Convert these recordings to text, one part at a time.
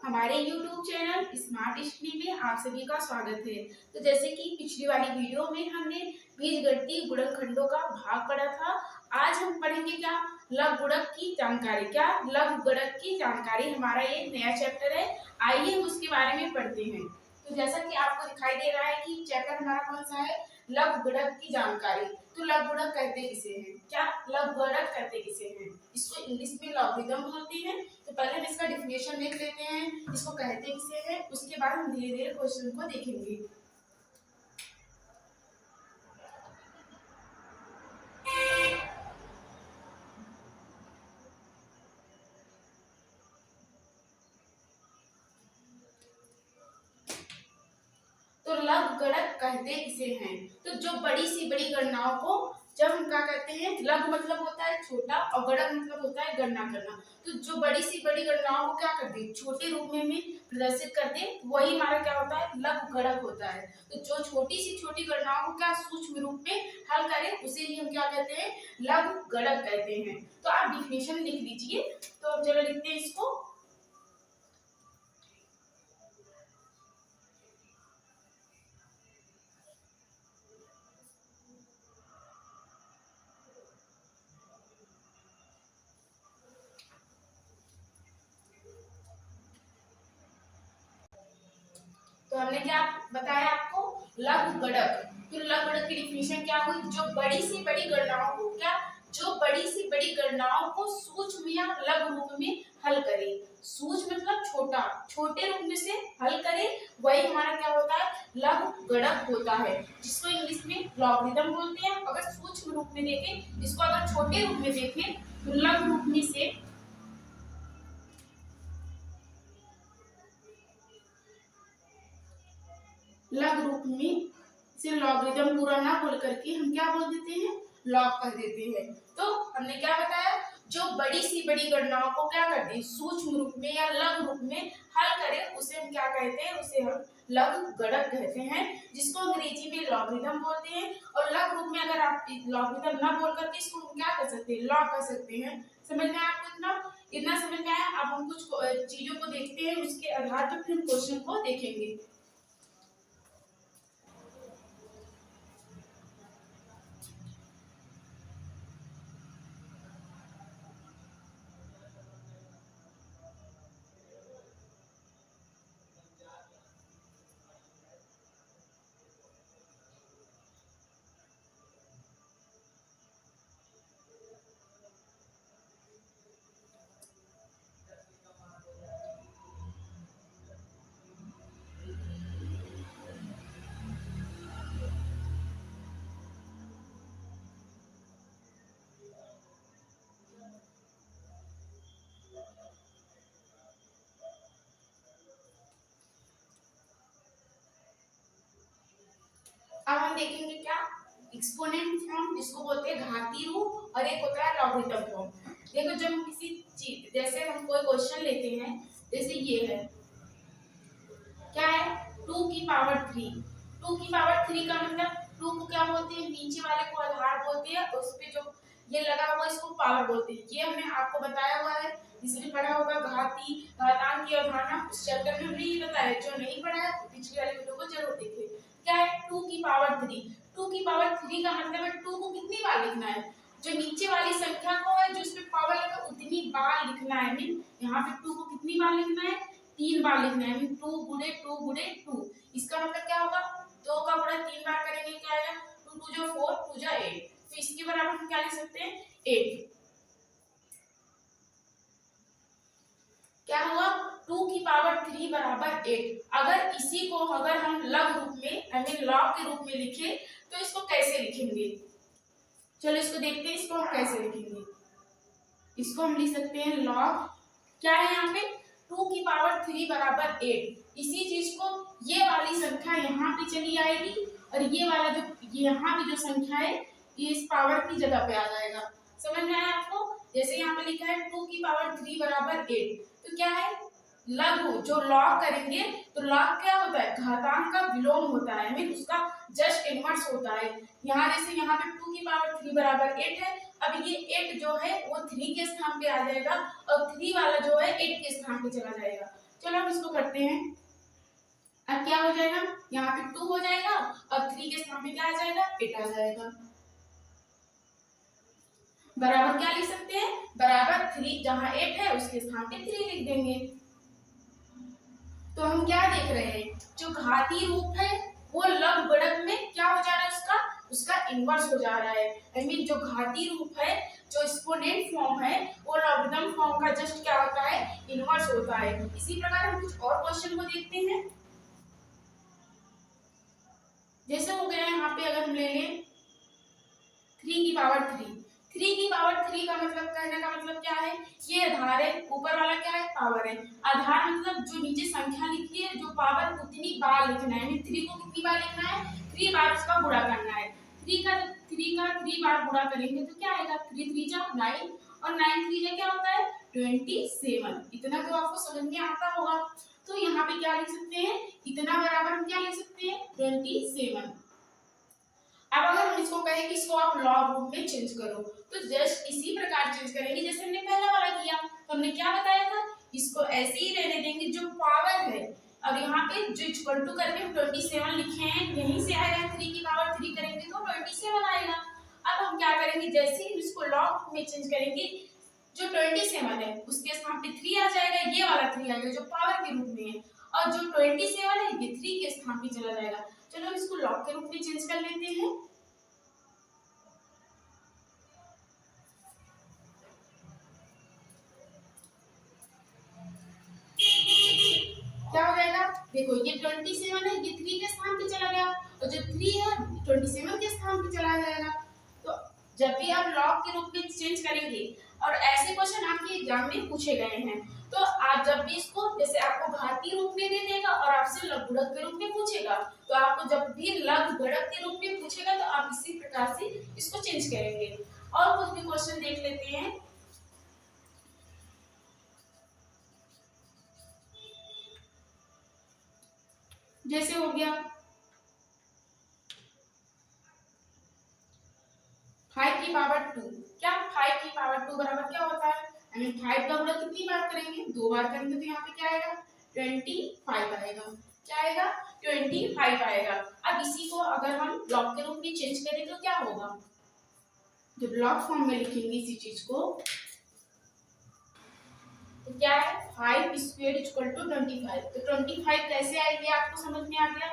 हमारे YouTube channel smart study में आप सभी का स्वागत है। तो जैसे कि पिछली वाली वीडियो में हमने बीजगणितीय गुणनखंडों का भाग पढ़ा था, आज हम पढ़ेंगे क्या लघु गुणक की जानकारी। क्या लघु गुणक की जानकारी हमारा ये नया चैप्टर है। आइए हम उसके बारे में पढ़ते हैं। तो जैसा कि आपको दिखाई दे रहा है कि चैप्टर हमारा कौन सा है, लघु गुणक की जानकारी। तो लघु गुणक कहते किसे हैं, क्या लघु गुणक कहते किसे हैं, इसको इंग्लिश में लॉगरिथम बोलते हैं। तो पहले हम इसका डेफिनेशन देख लेते हैं, इसको कहते किसे हैं, उसके बाद हम धीरे धीरे क्वेश्चन को देखेंगे। तो लघु गुणक कहते किसे हैं, तो जो बड़ी सी बड़ी गणनाओं को जब हम क्या कहते हैं, लघु मतलब होता है छोटा और गुणक मतलब होता है गणना करना। तो जो बड़ी सी बड़ी गणनाओं को क्या कर दे, छोटे रूप में प्रदर्शित कर दे, वही हमारा क्या होता है, लघु गुणक होता है। तो जो छोटी सी छोटी गणनाओं को क्या सूक्ष्म रूप में हल करे, उसे ही हम क्या कहते हैं, लघु गुणक कहते हैं। तो आप डिफिनेशन लिख लीजिए। तो अब चलो लिखते हैं इसको। तो हमने क्या बताया आपको, लघु गुणक। तो लघु गुणक की डिफिनेशन क्या हुई, जो बड़ी सी बड़ी गणनाओं को क्या, जो बड़ी सी बड़ी गणनाओं को सूक्ष्म या लघु रूप में हल करे। सूक्ष्म मतलब छोटा, छोटे रूप में से हल करे, वही हमारा क्या होता है, लघु गुणक होता है, जिसको इंग्लिश में लॉगरिथम बोलते हैं। अगर सूक्ष्म रूप में देखें, इसको अगर छोटे रूप में देखें तो लघु रूप में से लघु रूप में इसे लॉगरिथम पूरा ना बोल करके हम क्या बोल देते हैं, लॉग कर देते हैं। तो हमने क्या बताया, जो बड़ी सी बड़ी गणनाओं को क्या करते हैं, सूक्ष्म रूप में या लघु रूप में हल करे, उसे हम क्या कहते हैं, उसे हम लघु गुणक कहते हैं, जिसको अंग्रेजी में लॉगरिथम बोलते हैं। और लघु रूप में अगर आप लॉगरिथम ना बोल करके इसको हम क्या कर सकते हैं, लॉग कर सकते हैं। समझ में आया आपको, इतना समझ में आया। अब हम कुछ चीजों को देखते हैं, उसके आधार पर फिर क्वेश्चन को देखेंगे। अब हम देखेंगे क्या, एक्सपोनेंट फॉर्म जिसको बोलते हैं घातीय रूप, और एक होता है लॉगरिथम फॉर्म। देखो जब हम किसी चीज, जैसे हम कोई क्वेश्चन लेते हैं, जैसे ये है, क्या है, 2 की पावर 3। 2 की पावर 3 का मतलब 2 को क्या बोलते हैं, नीचे वाले को आधार बोलते हैं, उस पे जो ये लगा हुआ इसको पावर बोलते हैं। ये हमने आपको बताया हुआ है, इसलिए पढ़ा होगा घाती घातांक की अवधारणा, उस चैप्टर में हमने ये बताया। जो नहीं पढ़ा है पिछली वाली वीडियो को जरूर देखें। क्या है, 2 की पावर 3। 2 की पावर 3 का मतलब है 2 को कितनी बार लिखना है, जो नीचे वाली संख्या को है, जो इसमें पावर लगा उतनी बार लिखना है। मीन यहाँ पे 2 को कितनी बार लिखना है, 3 बार लिखना है। मीन 2 गुणे 2 गुणे 2। इसका मतलब क्या होगा, 2 का गुणा 3 बार करेंगे, क्या आएगा, 2 2 जो 4, 2 जो 8। तो इसके बराबर हम क्या लिख सकते हैं, 8। क्या हुआ, 2 की पावर 3 बराबर 8। अगर इसी को अगर हम लघु रूप में, आई मीन लॉग के रूप में लिखे, तो इसको कैसे लिखेंगे, चलो इसको देखते हैं, इसको हम कैसे लिखेंगे। इसको हम लिख सकते हैं लॉग, क्या है यहाँ पे, 2 की पावर 3 बराबर 8। इसी चीज को ये वाली संख्या यहाँ पे चली आएगी, और ये वाला जो यहाँ पे जो संख्या है, ये इस पावर की जगह पे आ जाएगा। समझ में आया आपको, जैसे यहाँ पे लिखा है 2 की पावर 3 बराबर 8। तो क्या है, लघु, जो लॉग करेंगे तो लॉग क्या होता है, घातांक का विलोम होता है, मीन उसका जस्ट इनवर्स होता है। यहाँ जैसे यहाँ पे 2 की पावर 3 बराबर 8 है, अब ये 8 जो है वो 3 के स्थान पे आ जाएगा, और 3 वाला जो है 8 के स्थान पे चला जाएगा। चलो हम इसको करते हैं। अब क्या हो जाएगा, यहाँ पे 2 हो जाएगा और 3 के स्थान पे क्या आ जाएगा, 8 आ जाएगा। बराबर क्या लिख सकते हैं, बराबर 3, जहां 8 है उसके स्थान पे 3 लिख देंगे। तो हम क्या देख रहे हैं, जो घातीय रूप है वो लग बढ़त में क्या हो जा रहा है, उसका इनवर्स हो जा रहा है। आई मीन जो घातीय रूप है, जो एक्सपोनेंट फॉर्म है, वो लॉगरिथम फॉर्म का जस्ट क्या होता है, इनवर्स होता है। इसी प्रकार हम कुछ और क्वेश्चन को देखते हैं। जैसे हो गया यहाँ पे, अगर हम ले लें 3 की पावर 3, 3 की पावर 3 का मतलब, कहने का मतलब क्या है, ये आधार है, ऊपर वाला क्या है, पावर है। आधार मतलब जो नीचे संख्या लिखी है, जो पावर उतनी बार लिखना है, 3 को कितनी बार लिखना है, 3 बार उसका गुणा करना है। 3 का 3 बार गुणा करेंगे तो क्या आएगा, 3 3 जा 9 और 9 3 जा क्या होता है 27। इतना तो आपको समझ में आता होगा। तो यहाँ पे क्या लिख सकते हैं, इतना बराबर हम क्या लिख सकते हैं, 27। अब अगर हम इसको कहें कि इसको आप लॉग रूप में चेंज करो, तो जस्ट इसी प्रकार चेंज करेंगे जैसे हमने पहला वाला किया। तो हमने क्या बताया था, इसको ऐसे ही रहने देंगे, जो पावर है, और यहाँ पे जो इक्वल टू करके हम 27 लिखे हैं, यहीं से आएगा, 3 की पावर 3 करेंगे तो 27 आएगा। अब हम क्या करेंगे, जैसे ही इसको लॉग में चेंज करेंगे, जो 27 है उसके स्थान पे 3 आ जाएगा, ये वाला 3 आएगा जो पावर के रूप में है, और जो 27 है ये 3 के स्थान पे चला जाएगा। चलो हम इसको लॉग के रूप में चेंज कर लेते हैं। क्या हो जाएगा, देखो ये 27 है, ये 3 के स्थान पे चला गया, और जो 3 है 27 के स्थान पे चला जाएगा। तो जब भी आप लॉग के रूप में चेंज करेंगे, और ऐसे क्वेश्चन आपके एग्जाम में पूछे गए हैं, तो आप जब भी इसको, जैसे आपको घातीय रूप में दे देगा और आपसे लघु गुणक के रूप में पूछेगा, तो आपको जब भी लघु गुणक के रूप में पूछेगा तो आप इसी प्रकार से इसको चेंज करेंगे। और कुछ भी क्वेश्चन देख लेते हैं। जैसे हो गया 5 की पावर 2, क्या 5 की पावर 2 बराबर क्या होता है, यानी 5 का गुणा कितनी बार करेंगे, 2 बार करेंगे, तो यहाँ पे क्या आएगा 25 आएगा। क्या आएगा 25 आएगा। अब इसी को अगर हम ब्लॉक के रूप में चेंज करें तो क्या होगा, जब ब्लॉक फॉर्म में लिखेंगे इसी चीज को, तो क्या है 5 स्क्वायर इक्वल टू 25। तो 25 कैसे आएगी आपको समझ में आ गया।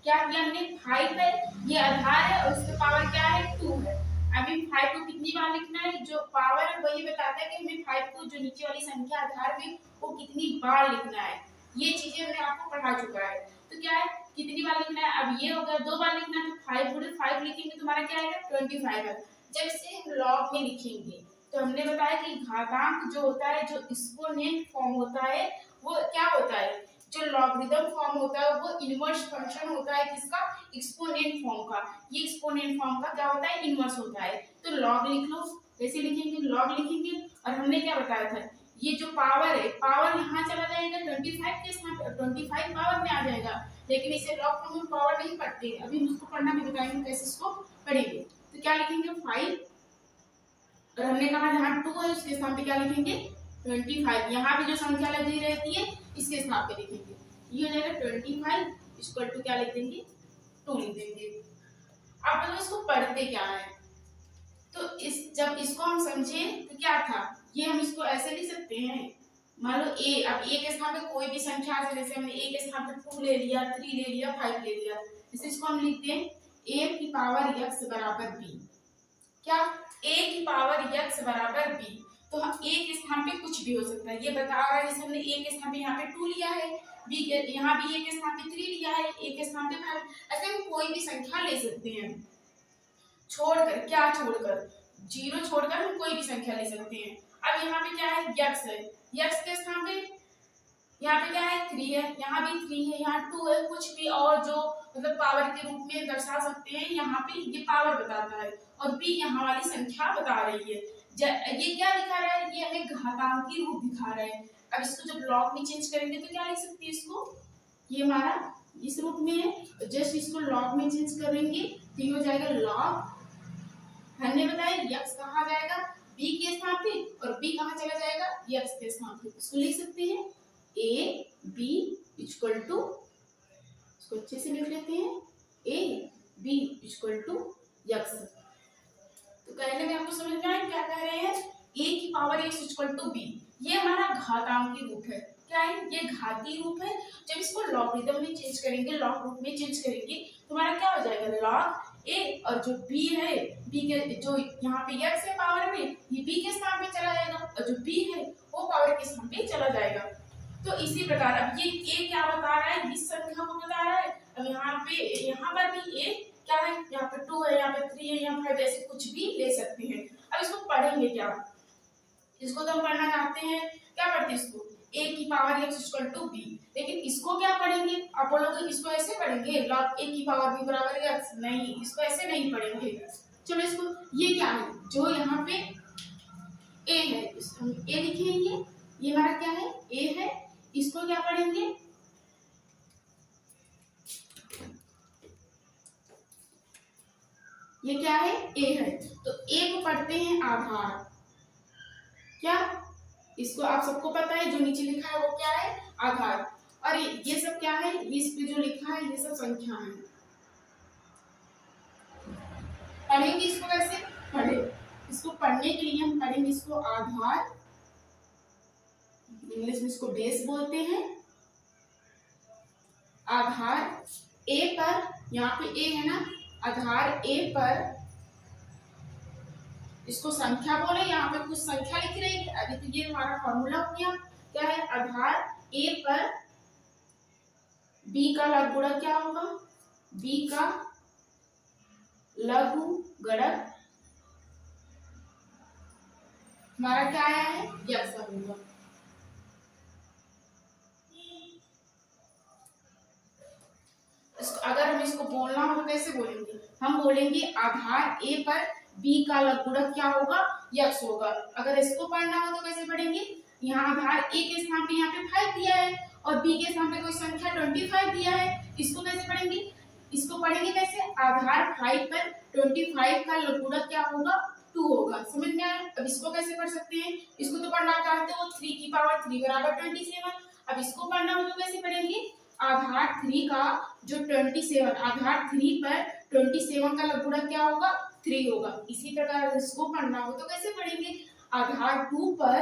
क्या किया हमने, 5 है, ये आधार है और उसका पावर क्या है 2 है। अभी 5 को कितनी बार लिखना है, जो पावर है वही बताता है कि हमें 5 को जो नीचे वाली संख्या आधार में वो कितनी बार लिखना है। ये चीजें हमने आपको पढ़ा चुका है। तो क्या है कितनी बार लिखना है, अब ये हो गया 2 बार लिखना है, तो 5 गुणे 5 लिखेंगे तो हमारा क्या आएगा 25 है। जब इसे हम लॉग में लिखेंगे तो हमने बताया कि घातांक जो होता है, जो एक्सपोनेंट फॉर्म होता है, वो क्या होता है, जो लॉगरिथम फॉर्म होता है वो इनवर्स फंक्शन होता है किसका, एक्सपोनेंट फॉर्म का। ये एक्सपोनेंट फॉर्म का क्या होता है, इनवर्स होता है। तो लॉग लिख लो, कैसे लिखेंगे, लॉग लिखेंगे, और हमने क्या बताया था, ये जो पावर है, पावर यहाँ चला जाएगा 25 के स्थान पर, 25 पावर में आ जाएगा, लेकिन इसे लॉग फॉर्म में पावर नहीं पढ़ते, अभी हम उसको पढ़ना भी बताएंगे कैसे इसको पढ़ेंगे। तो क्या लिखेंगे 5, और हमने कहा जहाँ 2 है उसके स्थान पे क्या लिखेंगे 25। यहाँ भी जो संख्या लगी रहती है इसके स्थान पे लिखेंगे, ये हो जाएगा 25 इक्वल टू क्या लिख देंगे 2 लिख देंगे। अब मतलब इसको पढ़ते क्या है, तो जब इसको हम समझे तो क्या था, ये हम इसको ऐसे लिख सकते हैं, मान लो a, अब a के स्थान पे कोई भी संख्या है, जैसे हमने a के स्थान पे 2 ले लिया, 3 ले लिया, 5 ले लिया, इसे इसको हम लिखते हैं a की पावर x बराबर b। क्या a की पावर x बराबर b, तो हम a के स्थान पे कुछ भी हो सकता है, ये बता रहा है, जैसे हमने a के स्थान पे यहाँ पे 2 लिया है, b के यहाँ भी a के स्थान पे 3 लिया है, a के स्थान पे 5, ऐसे हम कोई भी संख्या ले सकते हैं, छोड़कर, क्या छोड़कर, 0 छोड़कर हम कोई भी संख्या ले सकते हैं। अब यहाँ पे क्या है x है, x के स्थान पे यहाँ पे क्या है 3 है, यहाँ भी 3 है, यहाँ 2 है, कुछ भी और जो मतलब पावर के रूप में दर्शा सकते हैं, यहाँ पे ये पावर बताता है, और b यहाँ वाली संख्या बता रही है। ये क्या दिखा रहा है, ये हमें घातांकी रूप दिखा रहा है। अब इसको जब लॉग में चेंज करेंगे तो क्या लिख सकते हैं इसको, ये हमारा इस रूप में है, जस्ट इसको लॉग में चेंज करेंगे तो ये हो जाएगा लॉग, हमने बताया x कहाँ जाएगा b के स्थान पे, और b कहाँ चला जाएगा x के स्थान पे, इसको लिख सकते हैं ए बी इक्वल टू, इसको अच्छे से लिख लेते हैं, A B equal to X. तो कहने में आपको समझ में आया क्या कह रहे हैं, ए की power X equal to B, ये हमारा घातांकी रूप है। क्या है, ये घातीय रूप है। जब इसको लॉगरिथम में चेंज करेंगे, लॉग रूप में चेंज करेंगे, तो हमारा क्या हो जाएगा, लॉग ए, और जो बी है, बी के जो यहाँ पे x है पावर में, ये b के स्थान पे चला जाएगा, और जो b है वो पावर के स्थान पे चला जाएगा। तो इसी प्रकार अब ये a क्या बता रहा है, इस संख्या को बता रहा है। अब यहाँ पर भी a क्या है, यहाँ पे 2 है, यहाँ पे 3 है, यहाँ 5, ऐसे कुछ भी ले सकते हैं। अब इसको पढ़ेंगे क्या, इसको तो हम पढ़ना चाहते हैं, क्या पढ़ते हैं इसको, a की power x equal to b। लेकिन इसको क्या पढ़ेंगे, आप बोलोगे इसको ऐसे पढ़ेंगे, log a की पावर b बराबर x, नहीं, इसको ऐसे नहीं पढ़ेंगे। चलो इसको, ये क्या है, जो यहाँ पे a है, हम a लिखेंगे, ये हमारा क्या है, a है, इसको क्या पढ़ेंगे, ये क्या है, a है, तो a को पढ़ते हैं आधार। क्या, इसको आप सबको पता है, जो नीचे लिखा है वो क्या है, आधार। और ये सब क्या है, इस पे जो लिखा है ये सब संख्या है। पढ़ेंगे इसको कैसे, पढ़े, इसको पढ़ने के लिए हम पढ़ेंगे इसको आधार, इंग्लिश में इसको बेस बोलते हैं। आधार a पर, यहाँ पे a है ना, आधार a पर, इसको संख्या बोले, यहाँ पे कुछ संख्या लिख रही है। अभी तो ये हमारा फॉर्मूला हो गया, क्या है, आधार a पर b का लघुगणक क्या होगा, b का लघुगणक हमारा क्या आया है, यक्स होगा। अगर हम इसको बोलना हो तो कैसे बोलेंगे, हम बोलेंगे आधार a पर b का लघुगणक क्या होगा, यक्स होगा। अगर इसको पढ़ना हो तो कैसे पढ़ेंगे, यहाँ आधार a के स्थान पे यहाँ पे 5 दिया है, और b के स्थान पे कोई संख्या 25 दिया है, इसको कैसे पढ़ेंगे, इसको पढ़ेंगे कैसे, आधार 5 पर 25 का लघुगणक क्या होगा, 2 होगा। समझ में आया। अब इसको कैसे पढ़ सकते हैं, इसको तो पढ़ना चाहते हो 3 की पावर 3 बराबर 27। अब इसको पढ़ना हो तो कैसे पढ़ेंगे, आधार 3 का जो 27, आधार 3 पर 27 का लघुगणक क्या होगा, 3 होगा। इसी प्रकार इसको पढ़ना हो तो कैसे पढ़ेंगे, आधार 2 पर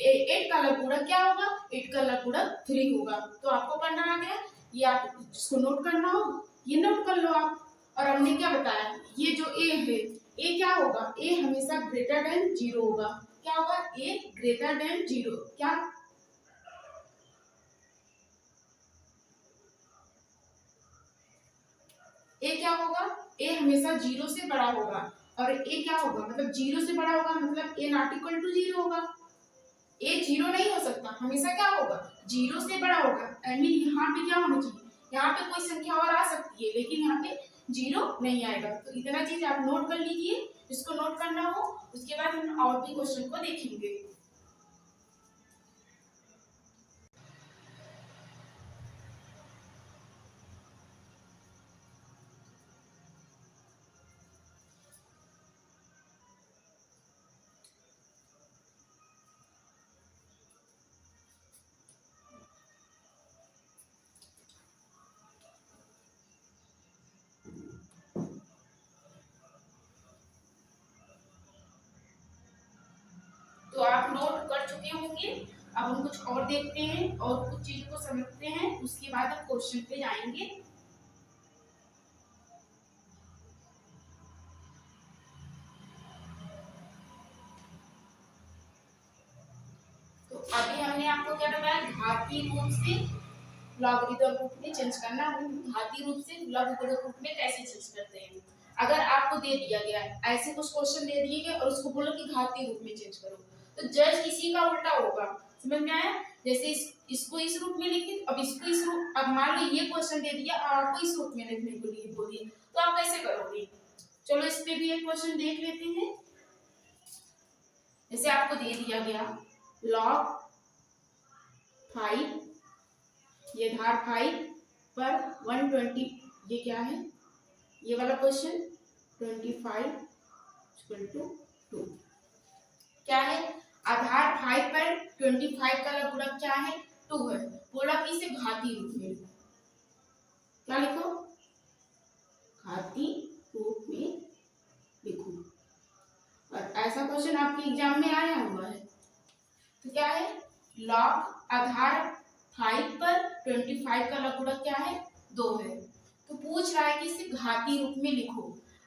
8 का लघुगणक क्या होगा, 8 का लघुगणक 3 होगा। तो आपको पढ़ना आ गया, ये आप जिसको नोट करना हो ये नोट कर लो आप। और हमने क्या बताया, ये जो a है, a क्या होगा, a हमेशा ग्रेटर देन 0 होगा। क्या होगा, a ग्रेटर देन 0, क्या, a क्या होगा, a हमेशा 0 से बड़ा होगा। और a क्या होगा, मतलब 0 से बड़ा होगा, मतलब a नॉट इक्वल टू 0 होगा। a 0 नहीं हो सकता, हमेशा क्या होगा, 0 से बड़ा होगा। आई मीन यहाँ पे क्या होना चाहिए, यहाँ पे कोई संख्या और आ सकती है, लेकिन यहाँ पे 0 नहीं आएगा। तो इतना चीज आप नोट कर लीजिए, जिसको नोट करना हो। उसके बाद हम और भी क्वेश्चन को देखेंगे। तो आप नोट कर चुके होंगे। अब हम कुछ और देखते हैं और कुछ चीजों को समझते हैं, उसके बाद हम क्वेश्चन पे जाएंगे। तो अभी हमने आपको क्या बताया, घातीय रूप से लॉगरिथम रूप में चेंज करना, हम घातीय रूप से लघुगणक रूप में कैसे चेंज करते हैं। अगर आपको दे दिया गया है, ऐसे कुछ क्वेश्चन दे दिए गए और उसको बोलो कि घातीय रूप में चेंज करो, तो जज इसी का उल्टा होगा। समझ में आया, जैसे इसको इस रूप में लिखे, अब इसको इस रूप, अब मान लो ये क्वेश्चन दे दिया और आपको इस रूप में लिखने को लिए बोलिए, तो आप कैसे करोगे। चलो इस पे भी एक क्वेश्चन देख लेते हैं। जैसे आपको दे दिया गया log 5, ये धार 5 पर 120, ये क्या है, ये वाला क्वेश्चन 25 इक्वल टू 2, क्या है, आधार 5 पर 25 का लघुगणक क्या है, 2 है। बोला कि इसे घाती रूप में लिखो। क्या लिखो? घाती रूप में लिखो। और ऐसा क्वेश्चन आपके एग्जाम में आया हुआ है। तो क्या है? लॉग आधार 5 पर 25 का लघुगणक क्या है? 2 है। तो पूछ रहा है कि इसे घाती रूप में लिखो।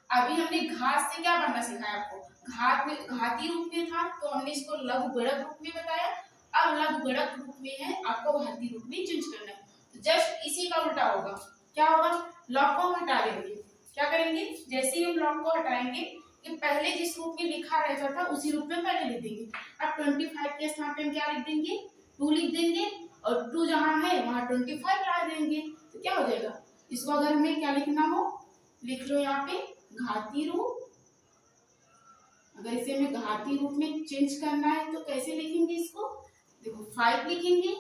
अभी हमने घात से क्या बनना सिखाया आपको? घात में घाती रूप में था तो हमने इसको लघुगणक रूप में बताया। अब लघुगणक रूप में है, आपको घाती रूप में चेंज करना है। तो जस्ट इसी का उल्टा होगा। क्या होगा? लॉग को हटा देंगे। क्या करेंगे? जैसे ही हम लॉग को हटाएंगे कि पहले जिस रूप में लिखा रहता था उसी रूप में पहले लिख देंगे। अब 25 के स्थान पे हम क्या लिख देंगे? 2 लिख देंगे और 2 जहां है वहां 25 ला देंगे। तो क्या हो जाएगा? इसको अगर हमें क्या लिखना हो, लिख लो यहाँ पे घाती रूप। अगर इसे हमें घाती रूप में चेंज करना है तो कैसे लिखेंगे इसको? देखो 5 लिखेंगे,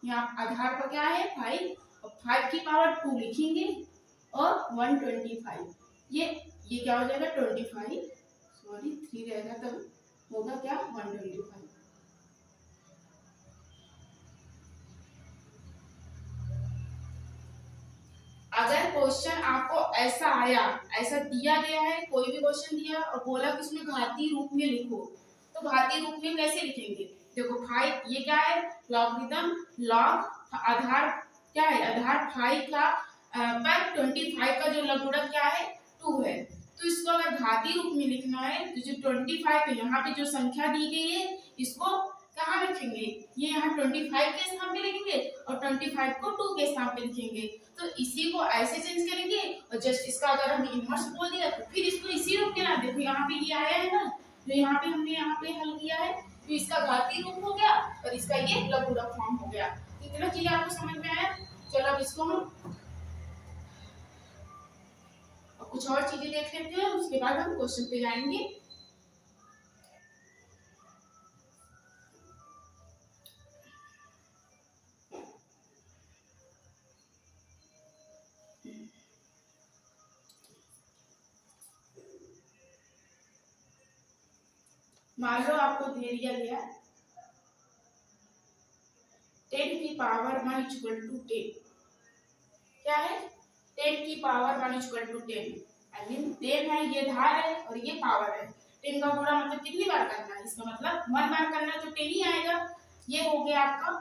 यहाँ आधार पर क्या है 5, और 5 की पावर 2 लिखेंगे और 125। ये क्या हो जाएगा? 25, सॉरी 3 रहेगा तब होगा क्या? 125। अगर क्वेश्चन आपको ऐसा आया, ऐसा दिया गया है, कोई भी क्वेश्चन दिया और बोला कि इसमें घाती रूप में लिखो, तो घाती रूप में कैसे लिखेंगे? देखो 5 ये क्या है? लॉगरिथम लॉग आधार क्या है? आधार 5 का पर 25 का जो लघुगणक क्या है? 2 है। तो इसको अगर घाती रूप में लिखना है तो जो 25 है यहाँ पे जो संख्या दी गई है इसको कहाँ लिखेंगे? ये यहाँ 25 के स्थान पे लिखेंगे और 25 को 2 के स्थान पे लिखेंगे। तो इसी को ऐसे चेंज करेंगे और जस्ट इसका अगर हम इनवर्स बोल दिया तो फिर इसको इसी रूप में ला देखो यहाँ पे ये आया है ना, जो यहाँ पे हमने यहाँ पे हल किया है, तो इसका घाती रूप हो गया और इसका ये लघुगणक फॉर्म हो गया। तो इतना चीज आपको समझ में आया? चलो अब इसको हम कुछ और चीजें देख लेते हैं, उसके बाद हम क्वेश्चन पे जाएंगे। मान लो आपको दे दिया गया 10 की पावर 1 इक्वल टू 10। क्या है? 10 की power 1 equal to 10। I mean 10 है, ये धार है और ये पावर है। 10 का गुणा मतलब कितनी बार करना है? इसका मतलब 1 बार करना है तो 10 ही आएगा। ये हो गया आपका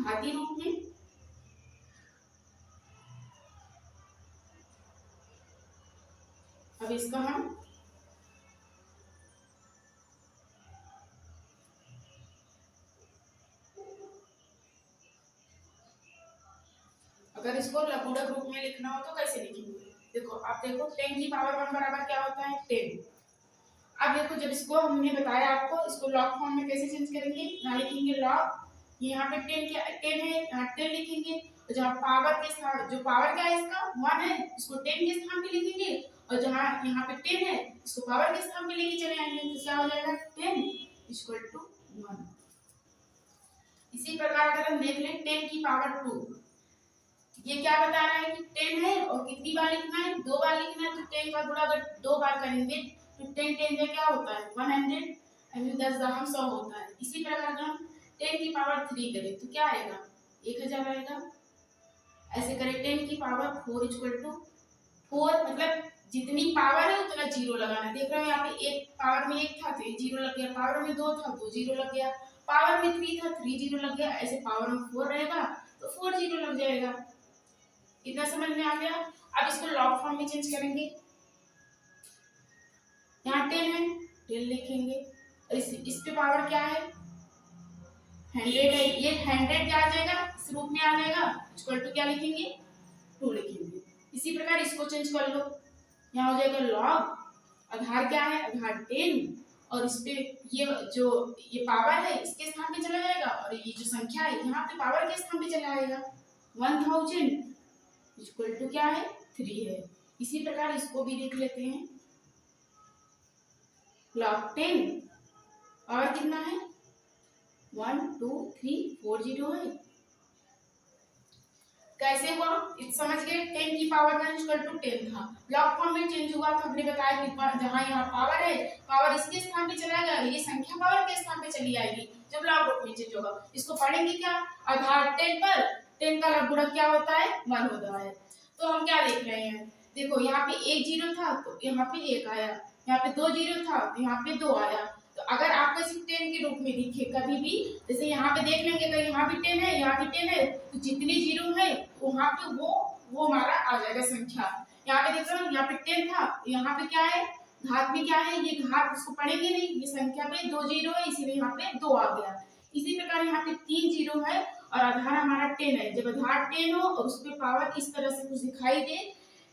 घाती रूप में। अब इसका हम अगर इसको लघुगणक रूप में लिखना हो तो कैसे लिखेंगे? देखो आप देखो 10 की पावर 1 बराबर क्या होता है? 10। अब देखो जब इसको हमने बताया आपको इसको लॉग फॉर्म में कैसे चेंज करेंगे? यहाँ लिखेंगे लॉग, यहाँ पे 10 क्या 10 है, यहाँ 10 लिखेंगे और जहाँ पावर के स्थान जो पावर क्या है इसका 1 है, इसको 10 के स्थान पे लिखेंगे और जहाँ यहाँ पे 10 है इसको पावर के स्थान पे लेके चले आएंगे। तो क्या हो जाएगा? 10 इक्वल टू 1। इसी प्रकार अगर हम देख लें 10 की पावर 2, ये क्या बता रहा है कि 10 है और कितनी बार लिखना है? 2 बार लिखना है। तो 10 का गुणा अगर 2 बार करेंगे तो 10 10 में क्या होता है? 100 और 10 दशम 100 होता है। इसी प्रकार अगर हम 10 की पावर 3 करें तो क्या आएगा? 1000 आएगा। ऐसे करें 10 की पावर 4 इक्वल टू 4, मतलब जितनी पावर है उतना जीरो लगाना। देख रहे हो यहाँ पे एक पावर में 1 था तो 1 जीरो लग गया, पावर में 2 था 2 जीरो लग गया, पावर में 3 था 3 जीरो लग गया, ऐसे पावर में 4 रहेगा तो 4 जीरो लग जाएगा। इतना समझ में आ गया? अब इसको लॉग फॉर्म में चेंज करेंगे। यहाँ 10 है, 10 लिखेंगे और इस पे पावर क्या है? 100 है, ये 100 क्या आ जाएगा? इस रूप में आ जाएगा। इक्वल टू क्या लिखेंगे? 2 लिखेंगे। इसी प्रकार इसको चेंज कर लो, यहाँ हो जाएगा लॉग आधार क्या है? आधार 10 और इस पे ये पावर है इसके स्थान पे चला जाएगा और ये जो संख्या है यहाँ पे पावर के स्थान पे चला आएगा। 1000 इक्वल टू क्या है? 3 है। इसी प्रकार इसको भी देख लेते हैं। लॉग 10 और कितना है? 1 2 3 4 जीरो है। कैसे हुआ? समझ गए? 10 की पावर 1 इक्वल टू 10 था, लॉग फॉर्म में चेंज हुआ तो हमने बताया कि जहां यहाँ पावर है पावर इसके स्थान पे चला जाएगा, ये संख्या पावर के स्थान पे चली आएगी। जब लॉग रूप में चेंज होगा। इसको पढ़ेंगे क्या, आधार 10 पर 10 का लघु गुणक क्या होता है, 1 होता है। तो हम क्या देख रहे हैं, देखो यहाँ पे एक जीरो था तो यहाँ पे एक आया, यहाँ पे दो जीरो था तो यहाँ पे दो आया। तो अगर आपको इसे 10 के रूप में दिखे कभी भी, जैसे यहाँ पे देख लेंगे अगर यहाँ भी 10 है यहाँ भी 10 है, तो जितने जीरो है वहाँ पे वो हमारा आ जाएगा संख्या। यहाँ पे देख रहे हो यहाँ पे 10 था, यहाँ पे क्या है, घात में क्या है, ये घात उसको पढ़ेंगे नहीं, ये संख्या पे दो जीरो है इसीलिए यहाँ पे दो आ गया। इसी प्रकार यहाँ पे 3 जीरो है और आधार हमारा 10 है। जब आधार 10 हो और उसपे पावर इस तरह से कुछ दिखाई दे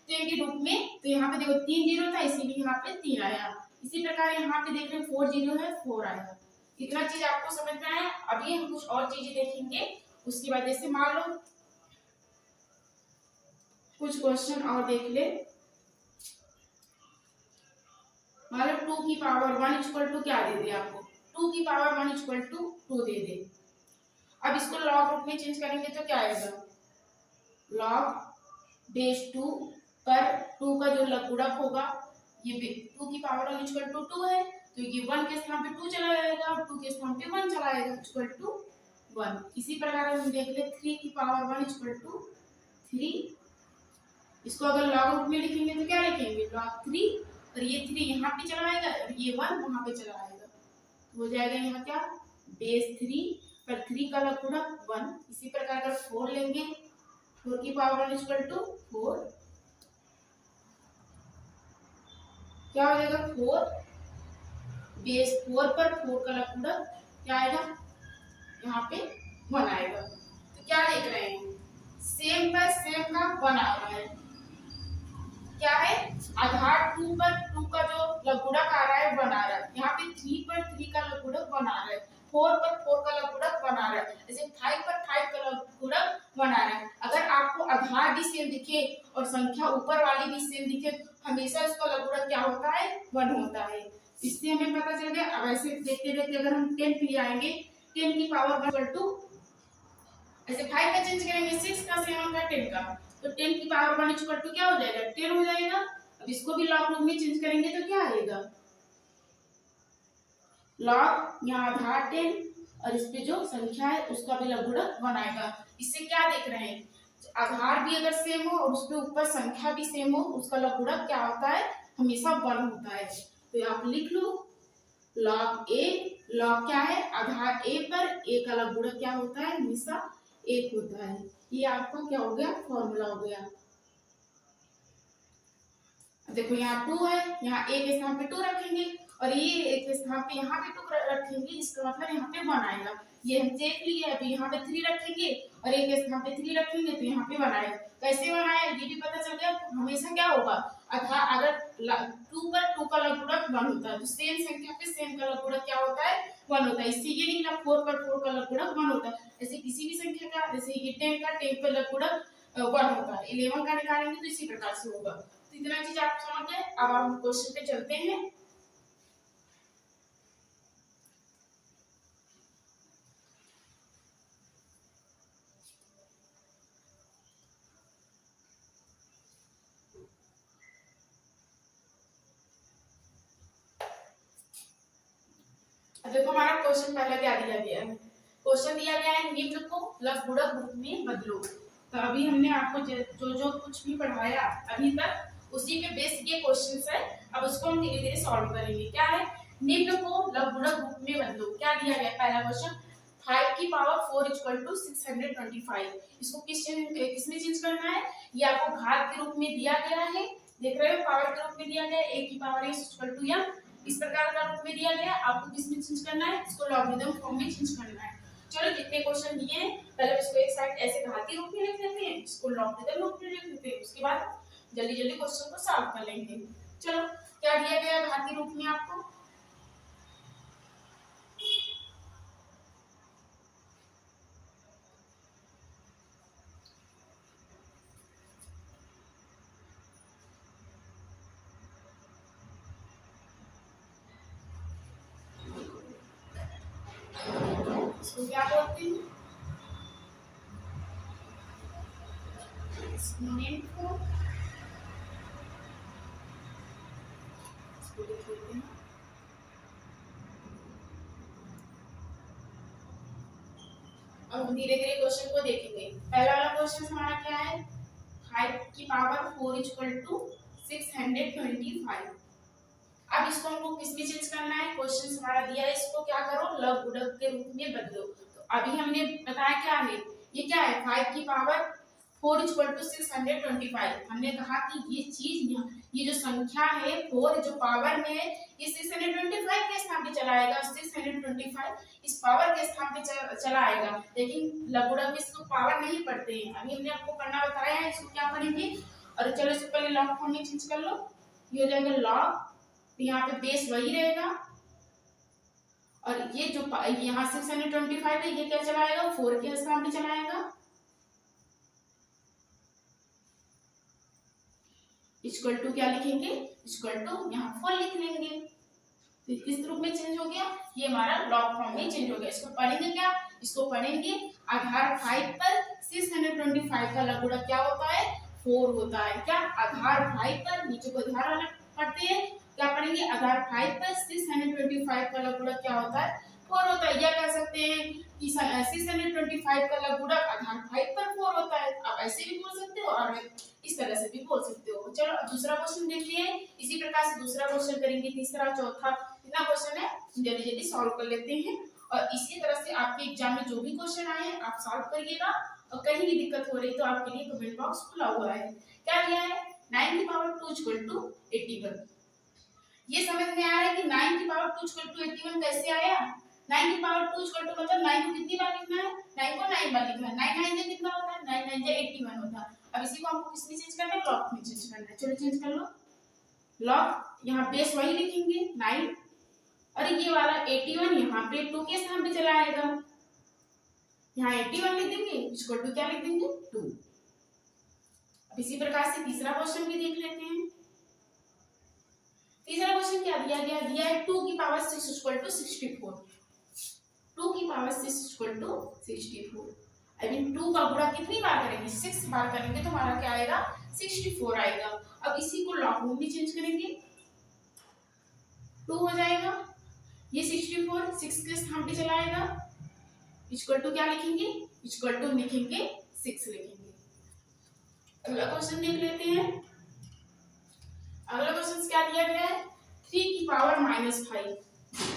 10 के रूप में, तो यहाँ पे देखो 3 जीरो था इसीलिए यहाँ पे 3 आया। इसी प्रकार यहाँ पे देख रहे हैं 4 जीरो है 4 आया। इतना चीज आपको समझ में आया। अभी हम कुछ और चीजें देखेंगे उसके बाद, जैसे मान लो कुछ क्वेश्चन और देख ले। मान लो 2 की पावर 1 इक्वल टू क्या दे दे आपको, 2 की पावर 1 इक्वल टू 2 दे दे। अब इसको लॉग रूप में चेंज करेंगे तो क्या आएगा, लॉग बेस 2 पर 2 का जो लघुगणक होगा, ये 2 की पावर 1 इक्वल टू 2 है तो ये 1 के स्थान पे 2 चला जाएगा और 2 के स्थान पे 1 चला जाएगा इक्वल टू 1। इसी प्रकार हम देख ले 3 की पावर 1 इक्वल टू 3। इसको अगर लॉग रूप में लिखेंगे तो क्या लिखेंगे, लॉग 3 और ये 3 यहाँ पे चला आएगा और ये 1 वहां पे चला आएगा, तो हो जाएगा यहाँ क्या, बेस 3 पर 3 का लघुगणक 1। इसी प्रकार अगर 4 लेंगे, 4 की पावर 1 इक्वल टू 4, क्या हो जाएगा 4 बेस 4 पर 4 का लघुगणक क्या आएगा, यहाँ पे 1 आएगा। तो क्या देख रहे हैं, सेम पर सेम का 1 आ रहा है, क्या है, आधार 2 पर 2 का जो लघुगणक आ रहा है 1 आ रहा है, यहाँ पे 3 पर 3 का लघुगणक 1 आ रहा है, 4 पर 4 का लघुगणक 1 आ रहा है, जैसे 5 पर 5 का लघुगणक 1 आ रहा है। अगर आपको आधार भी सेम दिखे और संख्या ऊपर वाली भी सेम दिखे, हमेशा उसका लघुगणक क्या होता है, 1 होता है। इससे हमें पता चल गया। अब ऐसे देखते देखते अगर हम 10 पे आएंगे, 10 की पावर 1 इक्वल टू, ऐसे 5 का चेंज करेंगे 6 का 7 का 10 का, तो 10 की पावर 1 इक्वल टू क्या हो जाएगा, 10 हो जाएगा। अब इसको भी लॉग रूप में चेंज करेंगे तो क्या आएगा, लॉग यहाँ आधार 10 और इस पे जो संख्या है उसका भी लघुगणक 1 आएगा। इससे क्या देख रहे हैं, आधार भी अगर सेम हो और उसके ऊपर संख्या भी सेम हो, उसका लघुगणक क्या होता है, हमेशा 1 होता है। तो आप लिख लो लॉग ए, लॉग क्या है, आधार ए पर ए का लघुगणक क्या होता है, हमेशा 1 होता है। ये आपका क्या हो गया, फॉर्मूला हो गया। देखो यहाँ 2 है, यहाँ ए के स्थान पे 2 रखेंगे और ये ए के स्थान पे यहाँ पे 2 रखेंगे, इसका मतलब यहाँ पे 1 आएगा। ये हम देख लिए। अभी यहाँ पे 3 रखेंगे और ए के स्थान पे 3 रखेंगे तो यहाँ पे 1 आएगा। कैसे 1 आया ये भी पता चल गया। हमेशा क्या होगा, अगर 2 पर 2 का लघुगणक 1 होता है तो सेम संख्या पे सेम का लघुगणक क्या होता है, 1 होता है। इससे ये निकला 4 पर 4 का लघुगणक 1 होता है। ऐसे किसी भी संख्या का, जैसे ये 10 का 10 पर लघुगणक 1 होता है। 11 का निकालेंगे तो इसी प्रकार से होगा। तो इतना चीज आप समझ गए। अब हम क्वेश्चन पे चलते हैं। देखो हमारा क्वेश्चन पहले क्या दिया गया है। क्वेश्चन दिया गया है निम्न को लघुगणक रूप में बदलो। तो अभी हमने आपको जो कुछ भी पढ़ाया अभी तक उसी पे बेस ये क्वेश्चंस है। अब उसको हम धीरे धीरे सॉल्व करेंगे। क्या है, निम्न को लघुगणक रूप में बदलो। क्या दिया गया, पहला क्वेश्चन 5 की पावर 4 इक्वल टू 625। इसको किसमें चेंज करना है, ये आपको घात के रूप में दिया गया है। देख रहे हो, पावर के रूप में दिया गया है, a की पावर इक्वल टू m इस प्रकार का रूप में दिया गया। आपको किसमें चेंज करना है, इसको लॉगरिथम फॉर्म में चेंज करना है। चलो जितने क्वेश्चन दिए हैं पहले इसको एक साइड ऐसे घातीय रूप में लिख लेते हैं, इसको लॉगरिथम रूप में लिख लेते हैं, उसके बाद जल्दी जल्दी क्वेश्चन को सॉल्व कर लेंगे। चलो क्या दिया गया घातीय रूप में आपको, इसको क्या बोलते हैं, एक्सपोनेंट फॉर्म। इसको लिख लेते हैं अब हम धीरे धीरे क्वेश्चन को देखेंगे। पहला वाला क्वेश्चन हमारा क्या है, 5 की पावर 4 इक्वल टू 625। अब इसको हमको किस में चेंज करना है, क्वेश्चन हमारा दिया है, इसको क्या करो, लघु गुणक के रूप में बदलो। तो अभी हमने बताया क्या है, ये क्या है, 5 की पावर 4 इक्वल टू 625। हमने कहा कि ये चीज, ये जो संख्या है 4 जो पावर में है, ये 625 के स्थान पे चला आएगा। 625 इस पावर के स्थान पे चला आएगा। लेकिन लघुगणक में इसको पावर नहीं पढ़ते हैं, अभी हमने आपको करना बताया है, इसको क्या पढ़ेंगे। और चलो इससे पहले लॉग फॉर्म में चेंज कर लो, ये हो जाएगा लॉग, तो यहाँ पे बेस वही रहेगा, और ये जो यहाँ 625 है, ये क्या चलाएगा, 4 के स्थान पे चलाएगा। इक्वल टू क्या लिखेंगे, इक्वल टू यहाँ 4 लिख लेंगे। तो किस रूप में चेंज हो गया, ये हमारा लॉग फॉर्म में चेंज हो गया। इसको पढ़ेंगे क्या, इसको पढ़ेंगे आधार 5 पर 625 का लघुगणक क्या होता है, 4 होता है। क्या, आधार 5 पर, नीचे को आधार वाला पढ़ते हैं, क्या पढ़ेंगे, आधार 5 पर 625 का लघुगणक क्या होता है, 4 होता है। या कह सकते हैं कि 625 का लघुगणक आधार 5 पर 4 होता है। आप ऐसे भी बोल सकते हो और इस तरह से भी बोल सकते हो। चलो अब दूसरा क्वेश्चन देखते हैं, इसी प्रकार से दूसरा क्वेश्चन करेंगे, तीसरा, चौथा, इतना क्वेश्चन है, जल्दी जल्दी सॉल्व कर लेते हैं। और इसी तरह से आपके एग्जाम में जो भी क्वेश्चन आए हैं आप सॉल्व करिएगा, और कहीं भी दिक्कत हो रही तो आपके लिए कमेंट बॉक्स खुला हुआ है। क्या दिया है, 9 की पावर 2 इक्वल टू 81। ये समझ में आ रहा है कि 9 की पावर 2 इक्वल टू 81 कैसे आया। 9 की पावर 2 इक्वल टू मतलब 9 को कितनी बार लिखना है, 9 को 9 बार लिखना है। 9 9 से कितना होता है, 9 9 से 81 होता है। अब इसी को हमको किस में चेंज करना है, लॉग में चेंज करना है। चलो चेंज कर लो, लॉग, यहाँ बेस वही लिखेंगे 9, और ये वाला 81 यहाँ पे 2 के स्थान पे चला आएगा, यहाँ 81 लिख देंगे, इक्वल टू क्या लिख देंगे, 2। अब इसी प्रकार से तीसरा क्वेश्चन भी देख लेते हैं। तीसरा क्वेश्चन क्या दिया गया, दिया है 2 की पावर 6 इक्वल टू 64। 2 की power 6 equal to 64। I mean 2 का गुणा कितनी बार करेंगे, 6 बार करेंगे, तो हमारा क्या आएगा, 64 आएगा। अब इसी को लॉग में भी चेंज करेंगे, 2 हो जाएगा, ये 64 6 के स्थान पे चला आएगा, इक्वल टू क्या लिखेंगे, इक्वल टू लिखेंगे 6 लिखेंगे। अगला क्वेश्चन देख लेते हैं। अगला क्वेश्चन क्या दिया गया है, 3 की पावर -5।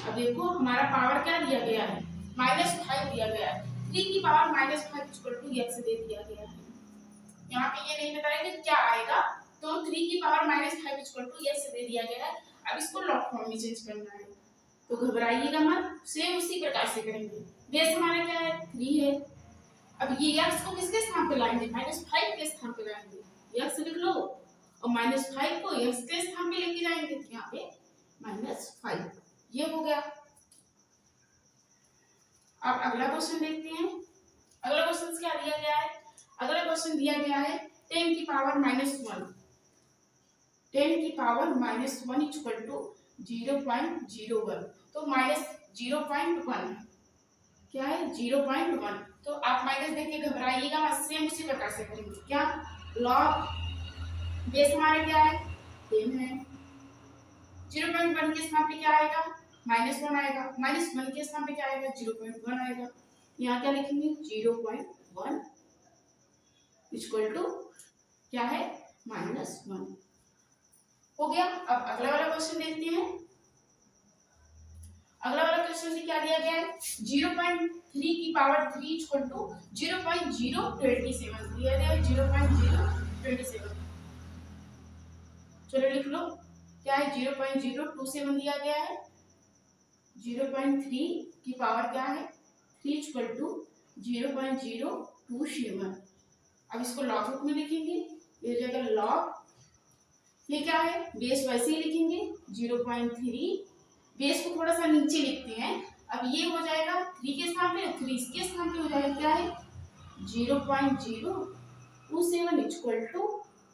अब देखो हमारा पावर क्या दिया गया है, -5 दिया गया है। 3 की पावर -5 इक्वल टू x दे दिया गया है। यहाँ पे ये नहीं बताया कि क्या आएगा, तो 3 की पावर -5 इक्वल टू x दे दिया गया है। अब इसको लॉग फॉर्म में चेंज करना है, तो घबराइएगा मत, सेम उसी प्रकार से करेंगे। बेस हमारा क्या है, 3 है। अब ये x को किसके स्थान पे लाएंगे, -5 के स्थान पे लाएंगे, x लिख लो, और -5 को x के स्थान पे लेके जाएंगे, यहाँ पे -5, ये हो गया। अब अगला क्वेश्चन देखते हैं। अगला क्वेश्चन क्या दिया गया है, अगला क्वेश्चन दिया गया है 10 की पावर -1। 10 की पावर -1 इक्वल टू 0.01, तो -0.1 है, क्या है, 0.1। तो आप माइनस देख के घबराइएगा मत, सेम उसी प्रकार से करेंगे। क्या, लॉग, बेस हमारा क्या है, 10 है, 0.1 के स्थान पे क्या आएगा, -1 आएगा, -1 के स्थान पे क्या आएगा, 0.1 आएगा। यहाँ क्या लिखेंगे, 0.1 इक्वल टू क्या है, -1 हो गया। अब अगला वाला क्वेश्चन देखते हैं। अगला वाला क्वेश्चन क्या दिया गया है, 0.3 की पावर 3 इक्वल टू 0.027 दिया गया है, 0.027। चलो लिख लो, क्या है, 0.027 दिया गया है। 0.3 की पावर क्या है, 3 इक्वल टू 0.027। अब इसको लॉग रूप में लिखेंगे, ये हो जाएगा लॉग, ये क्या है, बेस वैसे ही लिखेंगे 0.3, बेस को थोड़ा सा नीचे लिखते हैं। अब ये हो जाएगा 3 के स्थान पे, 3 इसके स्थान पे हो जाएगा, क्या है, 0.027 इक्वल टू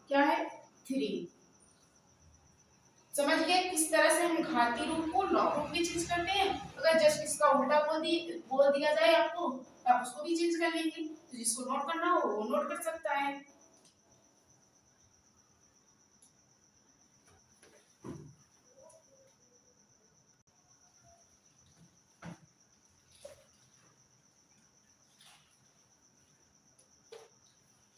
क्या है, 3। समझ गए किस तरह से हम घाती रूप को लॉग रूप में चेंज करते हैं। अगर जस्ट इसका उल्टा बोल दिया जाए आपको, तो आप उसको भी चेंज कर लेंगे। तो जिसको नोट करना हो वो नोट कर सकता है।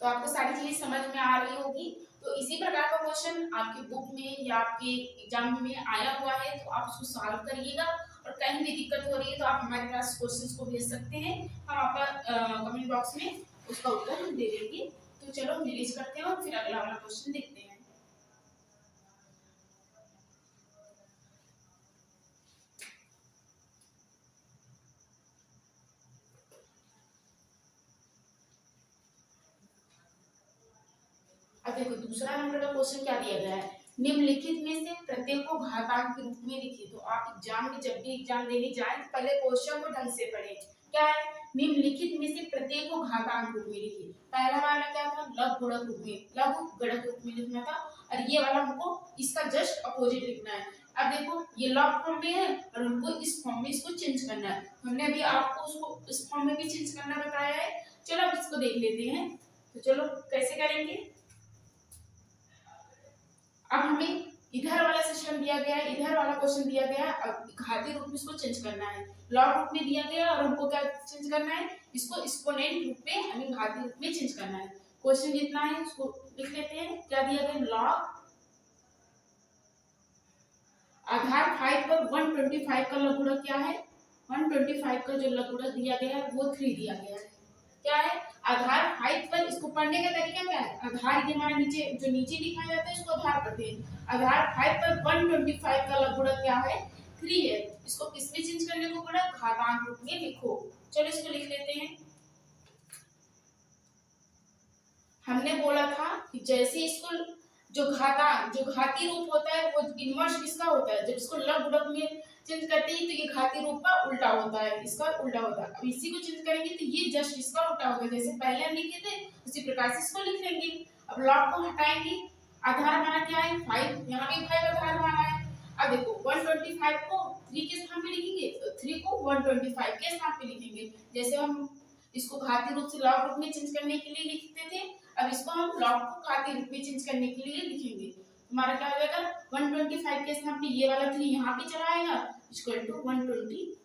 तो आपको सारी चीजें समझ में आ रही होगी। तो इसी प्रकार का क्वेश्चन आपकी बुक में या आपके एग्जाम में आया हुआ है, तो आप उसको सॉल्व करिएगा। और कहीं भी दिक्कत हो रही है तो आप हमारे पास क्वेश्चंस को भेज सकते हैं, हम आपका कमेंट बॉक्स में उसका उत्तर दे देंगे। तो चलो रिलीज करते हैं और फिर अगला वाला क्वेश्चन देखते हैं। अब देखो दूसरा नंबर का क्वेश्चन क्या दिया गया है, निम्नलिखित में से प्रत्येक को घातांक के रूप में लिखिए। तो आप एग्जाम में जब भी एग्जाम देने जाएं तो पहले क्वेश्चन को ढंग से पढ़ें। क्या है, निम्नलिखित में से प्रत्येक को घातांक रूप में लिखिए। पहला वाला क्या था, लघु गुणक रूप में, लघु गणक रूप में लिखना था, और ये वाला हमको इसका जस्ट अपोजिट लिखना है। अब देखो ये लॉग फॉर्म में है और हमको इस फॉर्म में इसको चेंज करना है। हमने अभी आपको उसको इस फॉर्म में भी चेंज करना बताया है। चलो अब इसको देख लेते हैं। तो चलो कैसे करेंगे। अब हमें इधर वाला सिस्टम दिया गया है, इधर वाला क्वेश्चन दिया गया है, अब घातीय रूप में इसको चेंज करना है। लॉग रूप में दिया गया है और हमको क्या चेंज करना है, इसको एक्सपोनेंट रूप में यानी घातीय रूप में चेंज करना है। क्वेश्चन जितना है उसको लिख लेते हैं। क्या दिया गया, लॉग आधार 5 पर 125 का लघुगणक क्या है, 125 का जो लघुगणक दिया गया है वो 3 दिया गया है। क्या है, आधार 5 पर, इसको पढ़ने का तरीका क्या है, आधार ये हमारा नीचे जो नीचे लिखा जाता है इसको आधार पढ़ते हैं। आधार 5 पर 125 का लघुगणक क्या है, 3 है। इसको किसमें चेंज करने को पड़ा, घातांक रूप में लिखो। चलो इसको लिख लेते हैं। हमने बोला था कि जैसे इसको जो घातीय रूप होता है वो इनवर्स किसका होता है, जब इसको लघुगणक में चेंज करते हैं तो ये घातीय रूप का उल्टा होता है, इसका उल्टा होता है। अब इसी को चेंज करेंगे तो ये जस्ट इसका उल्टा होगा, जैसे पहले हम लिखे थे उसी प्रकार से इसको लिख लेंगे। अब लॉग को हटाएंगे, आधार हमारा क्या है 5, यहाँ भी 5 आधार हमारा है। अब देखो 125 को 3 के स्थान पे लिखेंगे, तो 3 को 125 के स्थान पे लिखेंगे। जैसे हम इसको घातीय रूप से लॉग रूप में चेंज करने के लिए लिखते थे, अब इसको हम लॉग को घातीय रूप में चेंज करने के लिए लिखेंगे। हमारा क्या हो जाएगा, 125 के स्थान पे ये वाला 3 यहाँ पे चला आएगा, इक्वल टू 125,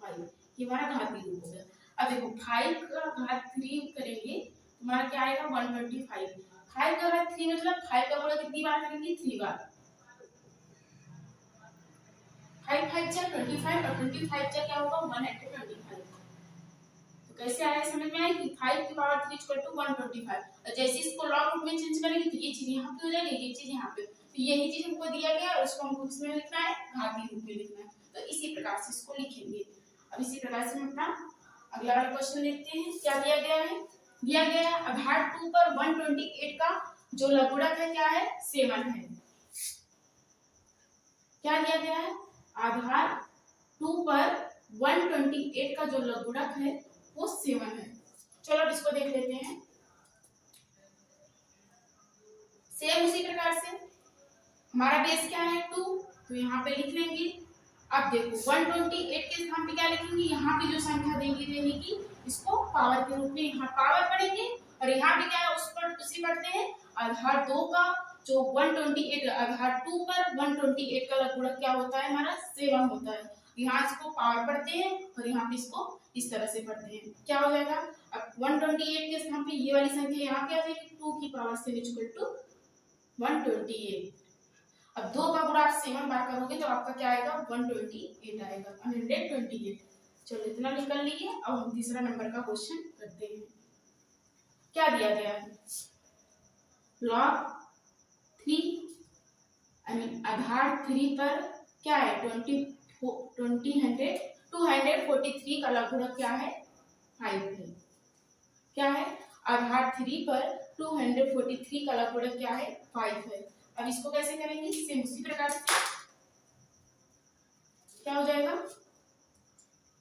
ये हमारा घातीय रूप हो गया। अब देखो 5 का घात 3 करेंगे, हमारा क्या आएगा 125। 5 का घात 3 मतलब 5 का गुणा कितनी बार करेंगे, 3 बार। 5 5 जा 25 और 25 जा क्या होगा 125। तो कैसे आया समझ में आया कि 5 की पावर 3 इक्वल टू 125। और जैसे इसको लॉग रूप में चेंज करेंगे तो ये चीज यहाँ पे हो जाएगी, ये चीज यहाँ पे। तो यही चीज हमको दिया गया और उसको हमको किसमें लिखना है, घातीय रूप में लिखना है। तो इसी प्रकार से इसको लिखेंगे। अब इसी प्रकार से हम अपना अगला वाला क्वेश्चन देखते हैं। क्या दिया गया है, दिया गया है आधार 2 पर 128 का जो लघुगणक है क्या है, 7 है। क्या दिया गया है, आधार 2 पर 128 का जो लघुगणक है वो 7 है। चलो अब इसको देख लेते हैं। सेम उसी प्रकार से हमारा बेस क्या है 2, तो यहाँ पे लिख लेंगे। अब देखो 128 के स्थान पे क्या लिखेंगे, यहाँ पे जो संख्या देंगे रहेगी इसको पावर के रूप में यहाँ पावर पढ़ेंगे, और यहाँ पे क्या है उस पर उसी पढ़ते हैं। आधार 2 का जो 128, आधार 2 पर 128 का लघुगणक क्या होता है, हमारा 7 होता है। यहाँ इसको पावर पढ़ते हैं और यहाँ पे इसको इस तरह से पढ़ते हैं। क्या हो जाएगा, अब 128 के स्थान पे ये वाली संख्या यहाँ पे आ जाएगी, 2 की पावर 7 इक्वल टू 128। अब 2 का गुणा आप 7 बार करोगे तो आपका क्या आएगा 128 आएगा, 128। चलो इतना निकल लीजिए। अब हम तीसरा नंबर का क्वेश्चन करते हैं। क्या दिया गया है, लॉग 3 आधार 3 पर क्या है 243 का लघुगणक क्या है 5 है। क्या है, आधार 3 पर 243 का लघुगणक क्या है 5 है। अब इसको कैसे करेंगे, सेम उसी प्रकार से क्या हो जाएगा,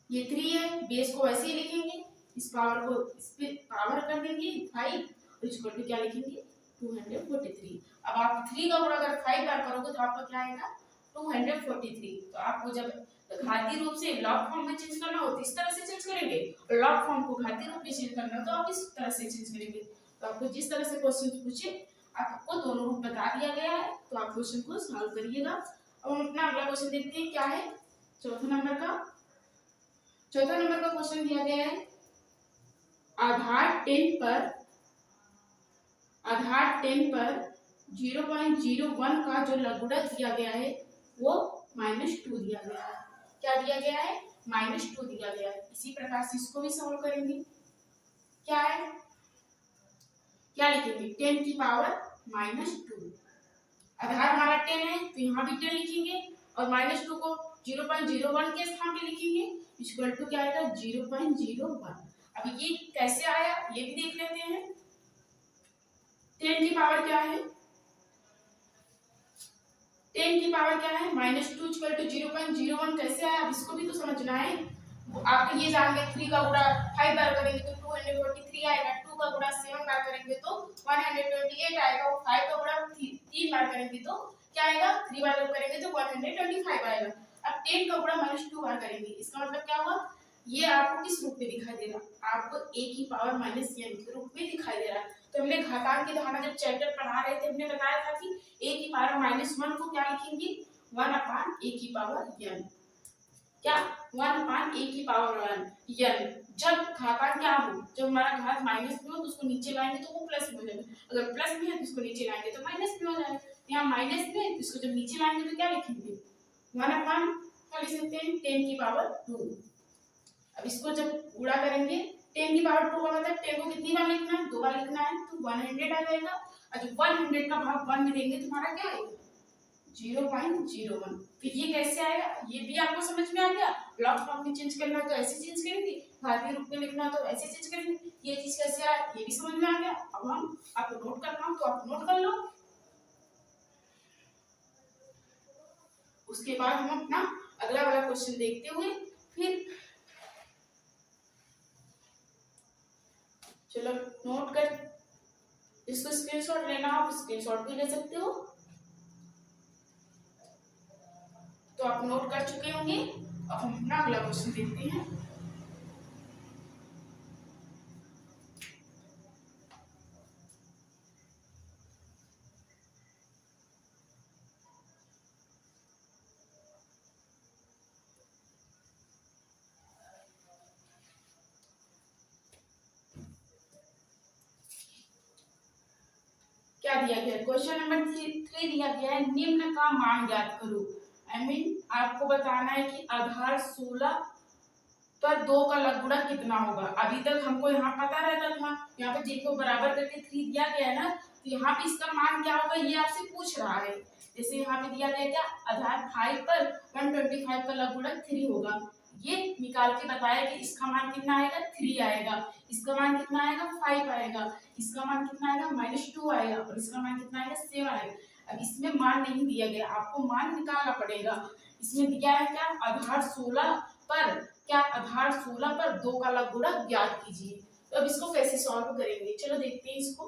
ये 3 है, बेस को वैसे ही लिखेंगे, इस पावर को इस पे पावर कर देंगे 5 और इसको क्या लिखेंगे 243। अब आप 3 का गुणा अगर 5 बार करोगे तो आपका क्या आएगा 243। तो आपको जब घातीय रूप से लॉग फॉर्म में चेंज करना हो तो इस तरह से चेंज करेंगे, और लॉग फॉर्म को घातीय रूप में चेंज करना हो तो आप इस तरह से चेंज करेंगे। तो आपको जिस तरह से क्वेश्चन पूछे आपको दोनों रूप बता दिया गया है, तो आप क्वेश्चन को सॉल्व करिएगा। अब हम अपना अगला क्वेश्चन देखते हैं। क्या है, चौथा नंबर का क्वेश्चन दिया गया है आधार 10 पर आधार 10 पर 0.01 का जो लघुगणक दिया गया है वो -2 दिया गया है। क्या दिया गया है? -2 दिया गया है। इसी प्रकार से इसको भी सॉल्व करेंगे। क्या है, क्या लिखेंगे? 10 की पावर -2। आधार हमारा 10 है तो यहाँ भी 10 लिखेंगे और -2 को 0.01 के स्थान पे लिखेंगे। इक्वल टू क्या आएगा? 0.01। अब ये कैसे आया ये भी देख लेते हैं। 10 की पावर क्या है? 10 की पावर क्या है? -2 इक्वल टू 0.01 कैसे आया? अब इसको भी तो समझना है। आपको ये जान गए 3 का गुणा 5 बार करेंगे तो 243 आएगा, 2 का गुणा 7 बार करेंगे तो 128 आएगा, और 5 का गुणा 3 बार करेंगे तो क्या आएगा? 3 बार करेंगे तो 125 आएगा। अब 10 का गुणा -2 बार करेंगे, इसका मतलब क्या हुआ? ये आपको किस रूप में दिखाई दे रहा? आपको a की पावर -n के रूप में दिखाई दे रहा है। तो हमने घातांक की धारणा जब चैप्टर पढ़ा रहे थे हमने बताया था कि a की पावर -1 को क्या लिखेंगे? 1/a की पावर n। क्या? 1/a की पावर 1 n। जब घातांक क्या हो? जब हमारा घात माइनस में हो तो उसको नीचे लाएंगे तो वो प्लस में हो जाएगा, अगर प्लस में है तो इसको नीचे लाएंगे तो माइनस में हो जाएगा। यहाँ माइनस में है तो इसको जब नीचे लाएंगे तो क्या लिखेंगे? 1/, क्या लिख सकते हैं? 10 की पावर 2। अब इसको जब गुणा करेंगे 10 की पावर 2 का मतलब 10 को कितनी बार लिखना है? 2 बार लिखना है तो 100 आ जाएगा। और जब 100 का भाग 1 में देंगे तो हमारा क्या आएगा? 0.01। फिर ये कैसे आएगा? ये भी आपको समझ में आ गया। ब्लॉक फॉर्म में चेंज करना है तो ऐसे चेंज करेंगे, घातीय रूप में लिखना है तो ऐसे चेंज करेंगे। ये चीज कैसे आया ये भी समझ में आ गया। अब हम आपको नोट करना हो तो आप नोट कर लो। उसके बाद हम अपना अगला वाला क्वेश्चन देखते हुए फिर चलो नोट कर, इसको स्क्रीनशॉट लेना आप स्क्रीनशॉट भी ले सकते हो। तो आप नोट कर चुके होंगे। अब हम अपना अगला क्वेश्चन देखते हैं। क्या दिया गया? क्वेश्चन नंबर 3 दिया गया है, निम्न का मान ज्ञात करो। आपको बताना है कि आधार 16 पर 2 का लघुगणक कितना होगा। अभी तक हमको यहाँ पता रहता था, यहाँ पे देखो बराबर करके 3 दिया गया है ना, तो यहाँ पे इसका मान क्या होगा ये आपसे पूछ रहा है। जैसे यहाँ पे दिया गया क्या? आधार 5 पर 125 का लघुगणक 3 होगा। ये निकाल के बताया कि इसका मान कितना आएगा? 3 आएगा। इसका मान कितना आएगा? 5 आएगा। इसका मान कितना आएगा? -2 आएगा। और इसका मान कितना आएगा? 7 आएगा। अब इसमें मान नहीं दिया गया, आपको मान निकालना पड़ेगा। इसमें दिया है क्या? आधार 16 पर क्या? आधार 16 पर 2 का लघुगणक ज्ञात कीजिए। तो अब इसको कैसे सॉल्व करेंगे चलो देखते हैं इसको।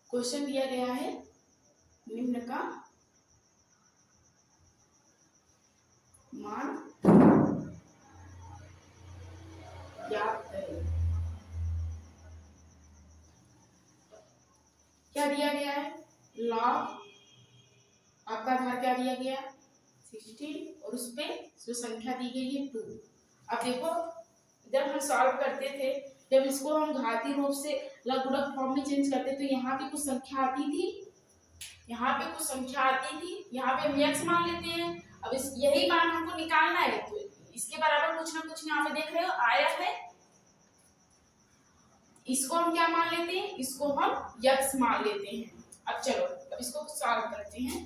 क्वेश्चन दिया गया है, निम्न का मान ज्ञात करें। क्या दिया गया है? लॉग, आपका आधार क्या दिया गया? 16 और उस पे जो संख्या दी गई है 2। अब देखो जब हम सॉल्व करते थे, जब इसको हम घातीय रूप से लघुगणक फॉर्म में चेंज करते तो यहाँ पे कुछ संख्या आती थी, यहाँ पे कुछ संख्या आती थी, यहाँ पे हम x मान लेते हैं। अब इस यही मान हमको निकालना है तो इसके बराबर कुछ ना कुछ यहाँ पे देख रहे हो आया है, इसको हम क्या मान लेते हैं? इसको हम x मान लेते हैं। अब चलो अब इसको सॉल्व करते हैं।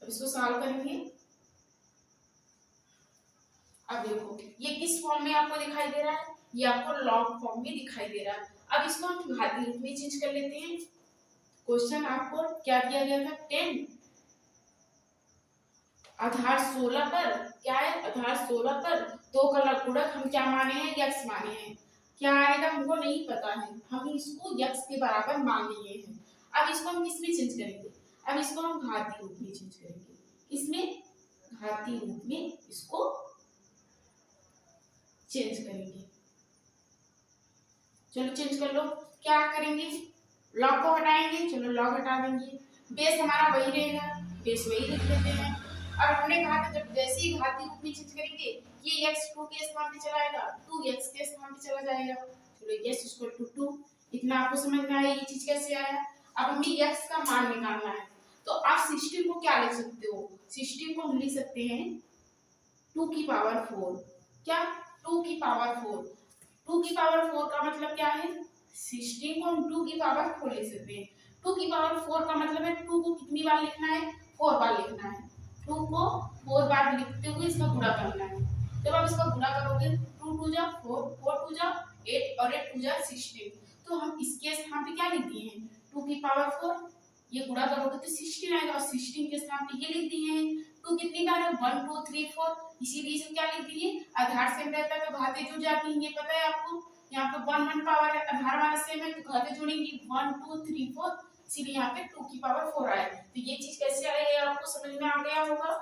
अब इसको सॉल्व करेंगे। अब देखो ये किस फॉर्म में आपको दिखाई दे रहा है? ये आपको लॉग फॉर्म में दिखाई दे रहा है। अब इसको हम घातीय रूप में चेंज कर लेते हैं। क्वेश्चन आपको क्या दिया गया था? 10 आधार 16 पर क्या है? आधार 16 पर 2 का लघुगणक हम क्या माने हैं? x माने हैं। क्या आएगा हमको नहीं पता है, हम इसको x के बराबर मान लिए हैं। अब इसको हम किस में चेंज करेंगे? अब इसको हम घातीय रूप में चेंज करेंगे। किसमें? घातीय रूप में इसको चेंज करेंगे। चलो चेंज कर लो। क्या करेंगे? लॉग को हटाएंगे, चलो लॉग हटा देंगे, बेस हमारा वही रहेगा, बेस वही लिख लेते हैं। और हमने कहा था जब जैसे ही घातीय रूप में चेंज करेंगे ये x 2 के स्थान पे चला आएगा, 2x के स्थान पे चला जाएगा। चलो x = 2, इतना आपको समझ में आया ये चीज कैसे आया। अब हमें x का मान निकालना है, तो आप 16 को क्या लिख सकते हो, 16 को हम लिख सकते हैं 2 की पावर 4। क्या 2 की पावर 4, 2 की पावर 4 का मतलब क्या है, 16 को हम 2 की पावर 4 लिख सकते हैं। 2 की पावर 4 का मतलब है 2 को कितनी बार लिखना है, 4 बार लिखना है। 2 को 4 बार लिखते हुए इसका गुणा करना है। जब आप इसका गुणा करोगे 2 2 जा 4, 4 2 जा 8 और 8 2 जा 16, तो हम इसके स्थान पे क्या लिख दिए हैं 2 की पावर 4, ये गुणा करोगे तो 16 आएगा और 16 के स्थान पे ये लिख दिए हैं 2 कितनी बार है 1 2 3 4, इसीलिए इसे क्या लिख दिए, आधार सेम रहता है तो घाते जुड़ जाती हैं, ये पता है आपको। यहाँ पे 1 1 पावर है, आधार हमारा सेम है तो घाते जुड़ेंगी 1 2 3 4, इसीलिए यहाँ पे 2 की पावर 4 आया। तो ये चीज कैसे आई है आपको समझ में आ गया होगा।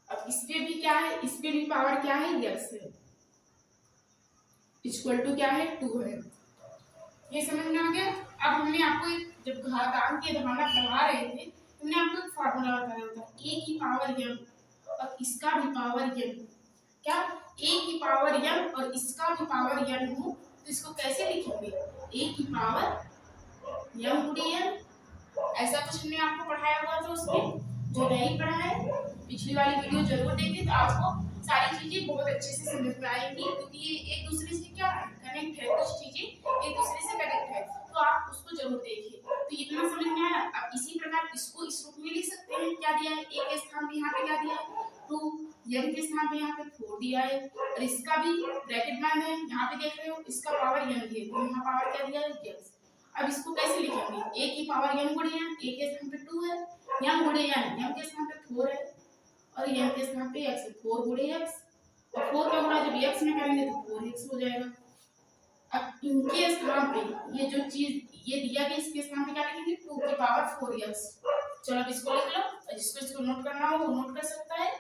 अब इस पे भी क्या है, इस पे भी पावर क्या है, x है, इक्वल टू क्या है 2 है। ये समझ में आ गया। अब हमने आपको जब घातांक की अवधारणा पढ़ा रहे थे हमने आपको एक फार्मूला बताया था, a की पावर m और इसका भी पावर m। क्या a की पावर m और इसका भी पावर m हो तो इसको कैसे लिखेंगे, a की पावर m गुणे n, ऐसा कुछ हमने आपको पढ़ाया हुआ था उसमें। जो नहीं पढ़ा है पिछली वाली वीडियो जरूर देखिए, तो आपको सारी चीजें बहुत अच्छे से समझ में आएंगी, क्योंकि ये एक दूसरे से क्या है कनेक्ट है, कुछ चीजें एक दूसरे से कनेक्ट है, तो आप उसको जरूर देखिए। तो इतना समझ में आया। अब इसी प्रकार इसको इस रूप में लिख सकते हैं, क्या दिया है a के स्थान पे यहाँ पे क्या दिया है 2, m के स्थान पे यहाँ पे 4 दिया है और इसका भी ब्रैकेट बंद है, यहाँ पे देख रहे हो इसका पावर m है तो यहाँ पावर क्या दिया है x। अब इसको कैसे लिखेंगे, a की पावर m गुणे n, a के स्थान पे 2 है, m गुणे n, m के स्थान पे 4 है और m के स्थान पे x है, 4 गुणे x और 4 का गुणा जब x में करेंगे तो 4x हो जाएगा। अब इनके स्थान पे ये जो चीज ये दिया गया इसके स्थान पे क्या लिखेंगे 2 की पावर 4x। चलो अब इसको लिख लो और जिसको इसको नोट करना हो वो नोट कर सकता है।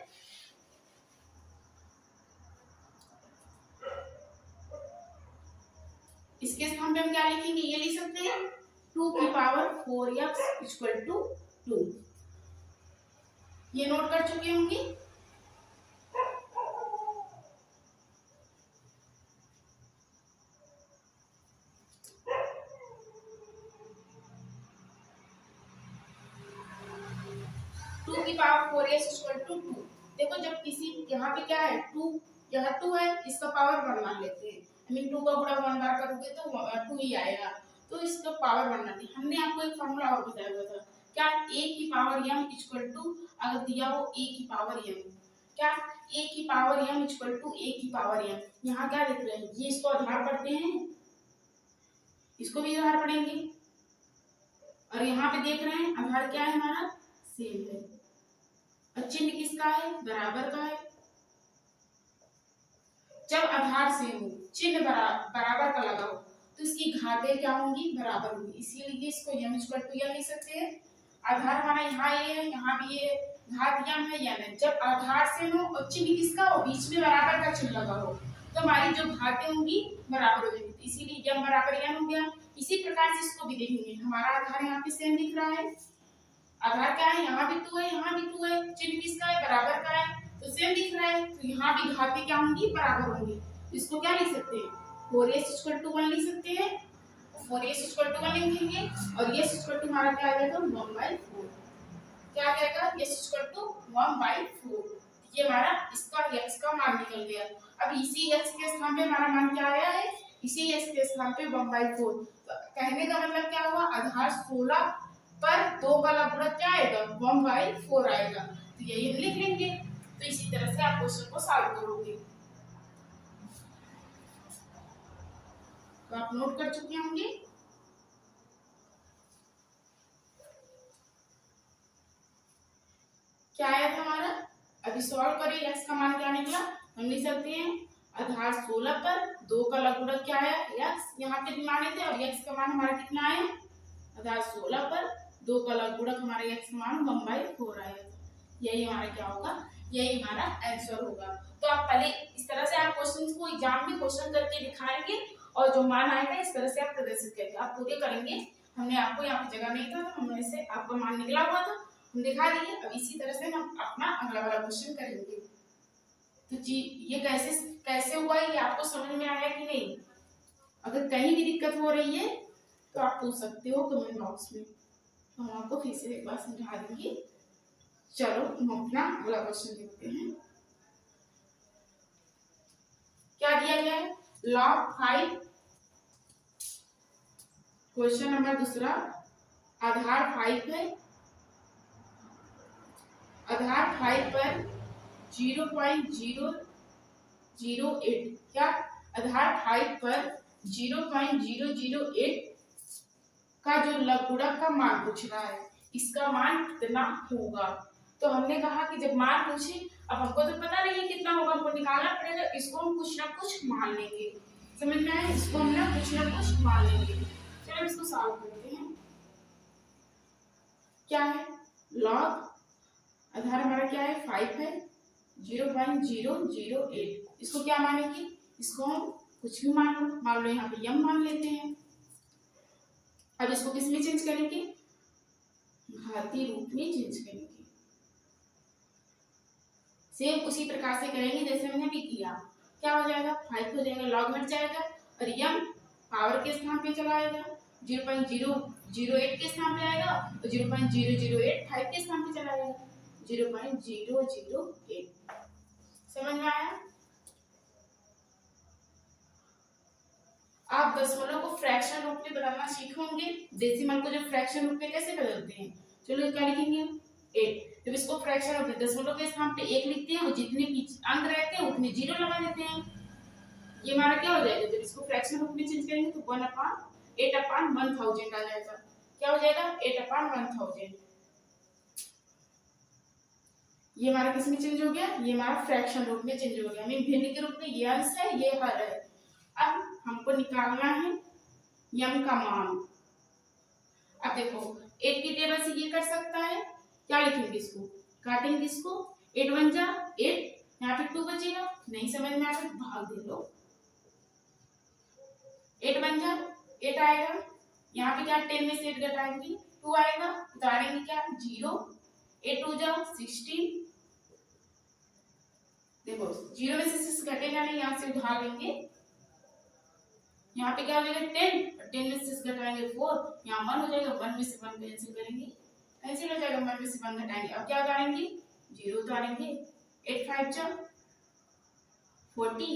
इसके स्थान पे हम क्या लिखेंगे, ये लिख सकते हैं 2 की पावर 4x = 2। ये नोट कर चुके होंगे। की पावर 4s = 2। देखो जब किसी यहाँ पे क्या है 2, यहाँ 2 है, इसका पावर 1 मान लेते हैं, मीन 2 का गुणा 1 बार करोगे तो 2 ही आएगा, तो इसका पावर 1 मान लेते। हमने आपको एक फॉर्मूला और बताया हुआ था, क्या a की पावर m = अगर दिया हो a की पावर m, क्या a की पावर m = a की पावर m, यहाँ क्या लिख रहे हैं, ये इसको आधार पढ़ते हैं, इसको भी आधार पढ़ेंगे और यहाँ पे देख रहे हैं आधार क्या है हमारा सेम है और चिन्ह किसका है, बराबर का है। जब आधार सेम हो चिन्ह बराबर का लगा हो तो इसकी घातें क्या होंगी, बराबर होंगी, इसीलिए इसको m = m लिख सकते हैं। आधार हमारा यहाँ ये है, यहाँ भी ये घात m है, n है। जब आधार सेम हो और चिन्ह किसका हो, बीच में बराबर का चिन्ह लगा हो, तो हमारी जो घातें होंगी बराबर हो जाएंगी, इसीलिए m बराबर n हो गया। इसी प्रकार से इसको भी देखेंगे, हमारा आधार यहाँ पे सेम दिख रहा है, आधार क्या है, यहाँ भी 2 है, यहाँ भी 2 है, चिन्ह किसका है, बराबर का है, तो सेम दिख रहा है, तो यहाँ भी घातें क्या होंगी, बराबर होंगी। इसको क्या लिख सकते हैं, 4s = 1 लिख सकते हैं, 4s = 1 लिखेंगे और ये = हमारा क्या आ जाएगा 1/4, क्या आ जाएगा, s = 1/4। ये हमारा इसका x का मान निकल गया। अब इसी x के स्थान पे हमारा मान क्या आया है, इसी x के स्थान पे 1/4, तो कहने का मतलब क्या हुआ, आधार 16 पर 2 का लघुगणक क्या आएगा 1/4 आएगा, तो यही हम लिख लेंगे। तो इसी तरह से आप क्वेश्चन को सॉल्व करोगे। तो आप नोट कर चुके होंगे। क्या आया था हमारा, अभी सॉल्व करें, x का मान क्या निकला, हम लिख सकते हैं आधार 16 पर 2 का लघुगणक क्या आया x, यहाँ पे भी माने थे और x का मान हमारा कितना आया, आधार 16 पर 2 का लघुगणक हमारे x का मान 1/4 आया। यही हमारा क्या होगा यही हमारा आंसर होगा। तो आप पहले इस तरह से आप क्वेश्चन को एग्जाम में क्वेश्चन करके दिखाएंगे और जो मान आएगा इस तरह से आप प्रदर्शित करेंगे, आप पूरे करेंगे। हमने आपको यहाँ पे जगह नहीं था तो हमने से आपका मान निकला हुआ था, हम दिखा दिए। अब इसी तरह से हम अपना अगला वाला क्वेश्चन करेंगे। तो जी ये कैसे कैसे हुआ ये आपको समझ में आया कि नहीं? अगर कहीं भी दिक्कत हो रही है तो आप पूछ सकते हो कमेंट बॉक्स में, तो हम आपको फिर से एक बार समझा देंगे। चलो हम अपना अगला क्वेश्चन देखते हैं। क्या दिया गया है? log 5, क्वेश्चन नंबर दूसरा, आधार 5 है, आधार 5 पर 0.008, क्या आधार 5 पर 0.008 का जो लघुगणक का मान पूछ रहा है, इसका मान कितना होगा? तो हमने कहा कि जब मान पूछे, अब हमको तो पता नहीं है कितना होगा, हमको निकालना पड़ेगा, इसको हम कुछ ना कुछ मान लेंगे। समझ में आया? इसको हम ना कुछ मान लेंगे। चलो इसको सॉल्व करते हैं। क्या है? लॉग आधार हमारा क्या है? 5 है, 0.008, इसको क्या मानेंगे? इसको हम कुछ भी मान लो यहाँ पे यम मान लेते हैं। अब इसको किस में चेंज करेंगे? घातीय रूप में चेंज करेंगे। सेम उसी प्रकार से करेंगे जैसे मैंने अभी किया। क्या हो जाएगा? 5 हो जाएगा, लॉग हट जाएगा और यम पावर के स्थान पे चला आएगा, 0.008 के स्थान पे आएगा और 0.0085 के स्थान पे चला आएगा, 0.008। समझ में आया? आप दशमलव को फ्रैक्शन रूप में बदलना सीखोगे। डेसिमल को जब फ्रैक्शन रूप में कैसे बदलते हैं? चलो क्या लिखेंगे? 8। जब इसको फ्रैक्शन रूप में दशमलव के स्थान पे 1 लिखते हैं और जितने अंक रहते हैं उतने 0 लगा देते हैं। ये हमारा क्या हो जाएगा? जब इसको फ्रैक्शन रूप में चेंज करेंगे तो 1/8/1000 आ जाएगा। क्या हो जाएगा? 8/1000। ये हमारा किस में चेंज हो गया? ये हमारा फ्रैक्शन रूप में चेंज हो गया, मीन भिन्न के रूप में ये अंश है, ये हर है। अब हमको निकालना है यम का मान। अब देखो 8 की टेबल से ये कर सकता है, क्या लिखेंगे? इसको काटेंगे, इसको 8 1 जा 8, यहाँ पे 2 बचेगा, नहीं समझ में आया तो भाग दे लो। 8 1 जा 8 आएगा, यहाँ पे क्या 10 में से 8 घटाएंगे 2 आएगा, उतारेंगे क्या 0, 8 2 जा 16। देखो 0 में से 6 घटेगा नहीं, यहाँ से उठा लेंगे, यहाँ पे क्या हो जाएगा 10, 10 में से 6 घटाएंगे 4, यहाँ 1 हो जाएगा, 1 में से 1 कैंसिल करेंगे, कैंसिल हो जाएगा, 1 में से 1 घटाएंगे, अब क्या उतारेंगे 0 उतारेंगे, 8 5 जा 40,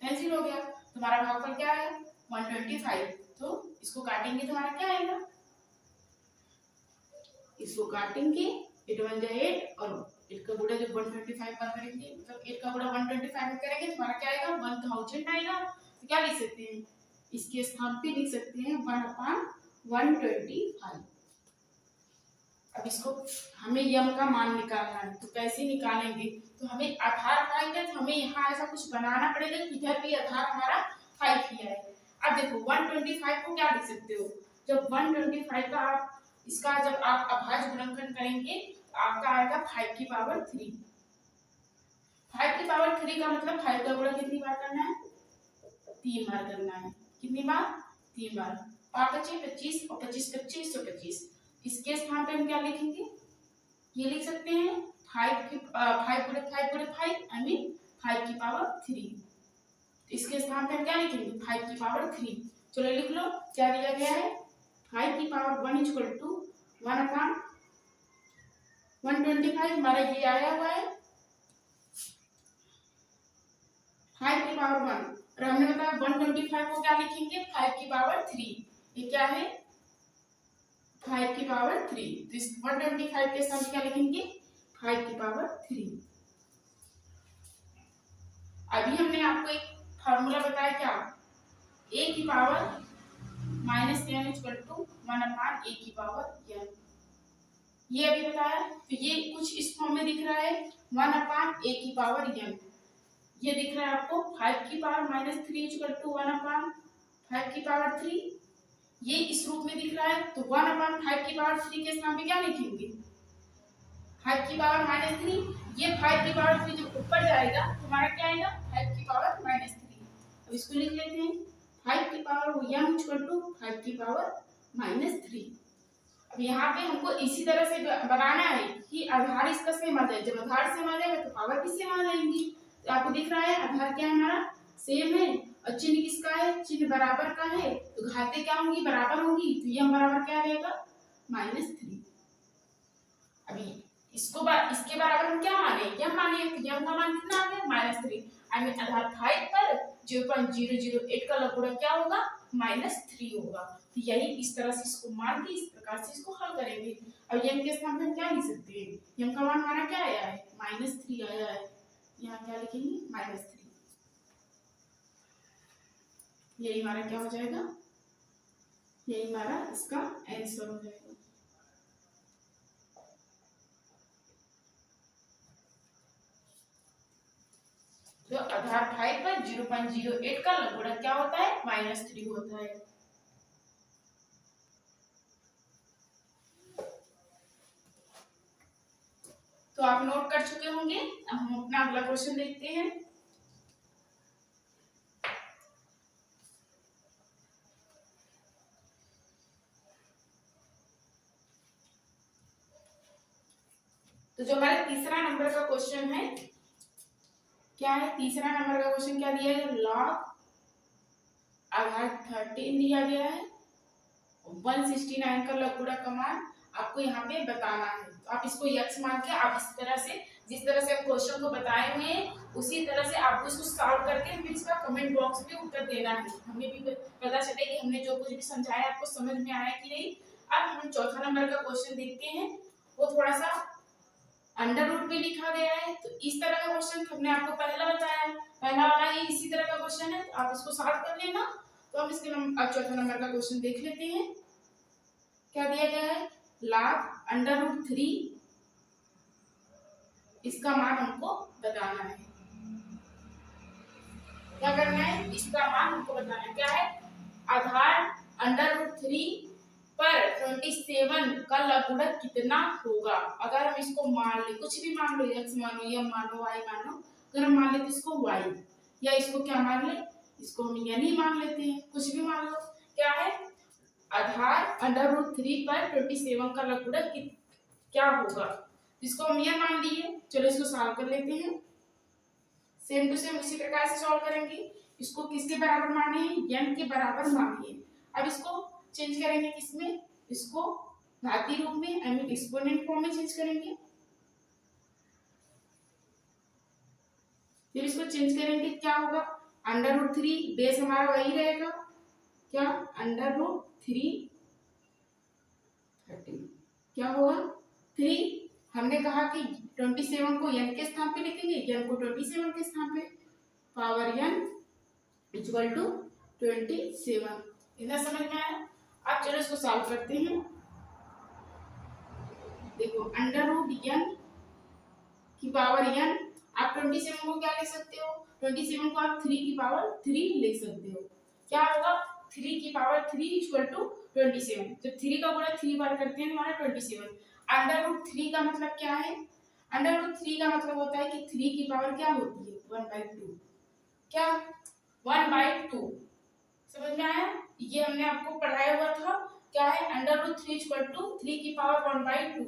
कैंसिल हो गया, तुम्हारा भागफल क्या है 125। तो इसको काटेंगे तो हमारा क्या आएगा? इसको काटेंगे 8 1 जा 8 और 8 का गुणा जब 125 पर करेंगे, मतलब 8 का गुणा 125 में करेंगे तो हमारा क्या आएगा 1000 आएगा। तो क्या लिख सकते हैं? इसके स्थान पे लिख सकते हैं 1/125। अब इसको हमें यम का मान निकालना है, तो कैसे निकालेंगे? तो हमें आधार पाएंगे तो हमें यहाँ ऐसा कुछ बनाना पड़ेगा कि इधर भी आधार हमारा 5 ही है। अब देखो 125 को क्या लिख सकते हो? जब 125 का आप इसका जब आप अभाज्य गुणनखंड करेंगे तो आपका आएगा 5 की पावर 3। 5 की पावर 3 का मतलब 5 का गुणा कितनी बार करना है? 3 बार करना है। कितनी बार? 3 बार। 5 बचे 25 और 25 25 तो 25। इसके स्थान पे हम क्या लिखेंगे? ये लिख सकते हैं 5 गुणे 5 आई मीन 5 की पावर 3। इसके स्थान पे हम क्या लिखेंगे? 5 की पावर 3। चलो लिख लो, क्या दिया गया है? 5 की पावर 1 इक्वल टू 1/125 हमारा ये आया हुआ है 5 की पावर 1, और हमने बताया 125 को क्या लिखेंगे? 5 की पावर 3। ये क्या है? 5 की पावर 3। तो इस 125 के साथ क्या लिखेंगे? 5 की पावर 3। अभी हमने आपको एक फॉर्मूला बताया, क्या? a की power -n equal to 1/a की पावर n, ये अभी बताया। तो ये कुछ इस फॉर्म में दिख रहा है 1/a की पावर n, ये दिख रहा है आपको 5 की पावर -3 इक्वल टू 1/5 की पावर 3, ये इस रूप में दिख रहा है। तो 1/5 की पावर 3 के स्थान पे क्या लिखेंगे? 5 की पावर -3, ये 5 की पावर 3 जब ऊपर जाएगा तो हमारा क्या आएगा 5 की पावर -3। अब इसको लिख लेते हैं 5 की पावर m इक्वल टू 5 की पावर -3। अब यहाँ पे हमको इसी तरह से बनाना है कि आधार इसका सेम आ जाए। जब आधार सेम आ जाएगा तो पावर भी सेम आ जाएंगी। तो आपको दिख रहा है आधार क्या है हमारा सेम है और चिन्ह किसका है, चिन्ह बराबर का है, तो घातें क्या होंगी बराबर होंगी, तो यम बराबर क्या रहेगा -3। अभी इसके बराबर हम क्या माने यम माने, तो यम का मान कितना आ गया -3। आई मीन आधार 5 पर 0.008 का लघुगणक क्या होगा -3 होगा। तो यही इस तरह से इसको मान के इस प्रकार से इसको हल करेंगे। अब यम के स्थान पे हम क्या लिख सकते हैं, यम का मान हमारा क्या आया है -3 आया है, यहाँ क्या लिखेंगे -3। यही हमारा क्या हो जाएगा, यही हमारा इसका आंसर हो जाएगा। तो आधार 5 पर 0.08 का लघुगणक क्या होता है -3 होता है। तो आप नोट कर चुके होंगे। अब हम अपना अगला क्वेश्चन देखते हैं। तो जो हमारा तीसरा नंबर का क्वेश्चन है क्या है, तीसरा नंबर का क्वेश्चन क्या दिया है, लॉग आधार 13 दिया गया है, 169 का लघुगणक का मान आपको यहाँ पे बताना है। तो आप इसको यक्स मान के आप इस तरह से जिस तरह से आप क्वेश्चन को बताए हुए हैं उसी तरह से आपको इसको सॉल्व करके फिर इसका कमेंट बॉक्स में उत्तर देना है। हमें भी पता चले कि हमने जो कुछ भी समझाया आपको समझ में आया कि नहीं। अब हम चौथा नंबर का क्वेश्चन देखते हैं। वो थोड़ा सा अंडर रूट में लिखा गया है, तो इस तरह का क्वेश्चन हमने आपको पहला बताया, पहला वाला ही इसी तरह का क्वेश्चन है, तो आप इसको सॉल्व कर लेना। तो हम इसके चौथा नंबर का क्वेश्चन देख लेते हैं। क्या दिया गया है, log √3, इसका मान हमको बताना है। क्या करना है, इसका मान हमको बताना है। क्या है, आधार √3 पर 27 का लघुगणक कितना होगा। अगर हम इसको मान ले, कुछ भी मान लो, x मानो, m मानो, y मानो, अगर हम मान ले तो इसको y या इसको क्या मान ले, इसको हम n ही मान लेते हैं, कुछ भी मान लो। क्या है, आधार √3 पर 27 का लघुगणक क्या होगा, इसको हम यह मान लिए। चलो इसको सॉल्व कर लेते हैं। सेम टू सेम उसी प्रकार से सॉल्व करेंगे। इसको किसके बराबर माने हैं, n के बराबर मानिए। अब इसको चेंज करेंगे किसमें, इसको घातीय रूप में, आई मीन एक्सपोनेंट फॉर्म में चेंज करेंगे। फिर इसको चेंज करेंगे, क्या होगा, √3 बेस हमारा वही रहेगा, क्या √3 30 क्या होगा 3। हमने कहा कि 27 को n के स्थान पे लिखेंगे, n को 27 के स्थान पे, पावर n इक्वल टू 27। इतना समझ में आया। अब चलो इसको सॉल्व करते हैं। देखो √n की पावर n, आप 27 को क्या लिख सकते हो, 27 को आप 3 की पावर 3 लिख सकते हो। क्या होगा, 3 की पावर 3 इक्वल टू 27। जब 3 का गुणा 3 बार करते हैं हमारा 27। √3 का मतलब क्या है, √3 का मतलब होता है कि 3 की पावर क्या होती है 1/2, क्या 1/2। समझ में आया, ये हमने आपको पढ़ाया हुआ था। क्या है, √3 इक्वल टू 3 की पावर 1/2।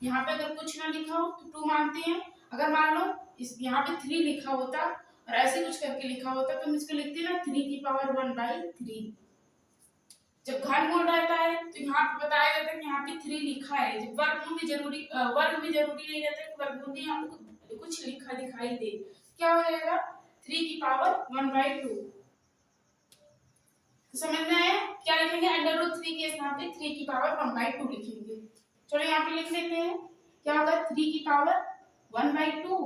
यहाँ पे अगर कुछ ना लिखा हो तो 2 मानते हैं। अगर मान लो इस यहाँ पे 3 लिखा होता और ऐसे कुछ करके लिखा होता तो हम इसको लिखते ना 3 की पावर 1/3। जब घनमूल रहता है तो यहाँ पे बताया जाता है कि यहाँ पे 3 लिखा है। जब वर्गमूल में जरूरी नहीं रहता कि वर्गमूल में यहाँ पे कुछ लिखा दिखाई दे। क्या हो जाएगा, 3 की पावर 1/2। तो समझ में आया, क्या लिखेंगे, √3 के स्थान पे 3 की पावर 1/2 लिखेंगे। चलो यहाँ पे लिख लेते हैं। क्या होगा, 3 की पावर 1/2,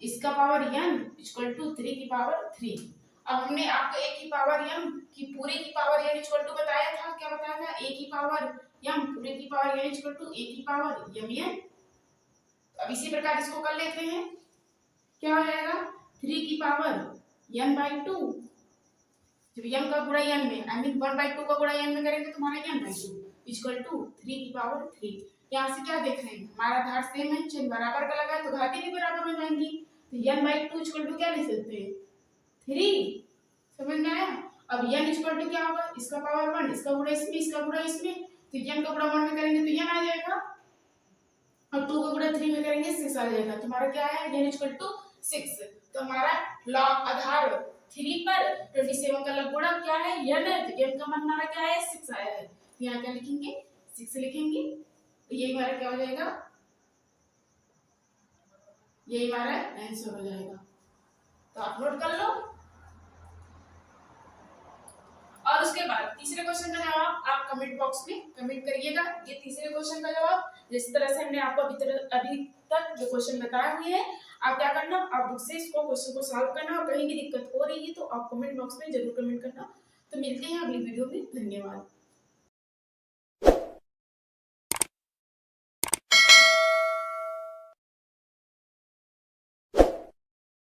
इसका पावर n इक्वल टू 3 की पावर 3। अब हमने आपको a की पावर m की पूरे की पावर n इक्वल टू बताया था। क्या बताया था, a की पावर m पूरे की power n equal to a की पावर mn। अब इसी प्रकार इसको कर लेते हैं। क्या हो जाएगा, 3 की पावर n/2 जब m का गुणा n में आई मीन 1/2 का गुणा n में करेंगे तो हमारा n/2 इक्वल टू 3 की पावर 3। यहाँ से क्या देख रहे हैं, हमारा धार सेम है, चिन्ह बराबर का लगा है तो घाती भी बराबर हो जाएंगी। तो n/2 इक्वल टू क्या लिख सकते हैं 3। समझ में आया। अब n इक्वल टू क्या होगा, इसका पावर 1, इसका गुणा इसमें, इसका गुणा इसमें, तो n का गुणा 1 में करेंगे तो n आ जाएगा और 2 का गुणा 3 में करेंगे 6 आ जाएगा। तो हमारा क्या है n इक्वल टू 6। तो हमारा लॉग आधार 3 पर 27 का लग गुणा क्या है n है, तो n का मान हमारा क्या है 6 आया है। तो यहाँ क्या लिखेंगे 6 लिखेंगे, तो ये हमारा क्या हो जाएगा, ये हमारा आंसर हो जाएगा। तो आप नोट कर लो। और उसके बाद तीसरे क्वेश्चन का जवाब आप कमेंट बॉक्स में कमेंट करिएगा। ये तीसरे क्वेश्चन का जवाब जिस तरह से हमने आपको अभी तक जो क्वेश्चन बताए हुए हैं, आप क्या करना, आप बुक से इसको क्वेश्चन को सॉल्व करना और कहीं भी दिक्कत हो रही है तो आप कमेंट बॉक्स में जरूर कमेंट करना। तो मिलते हैं अगली वीडियो में, धन्यवाद।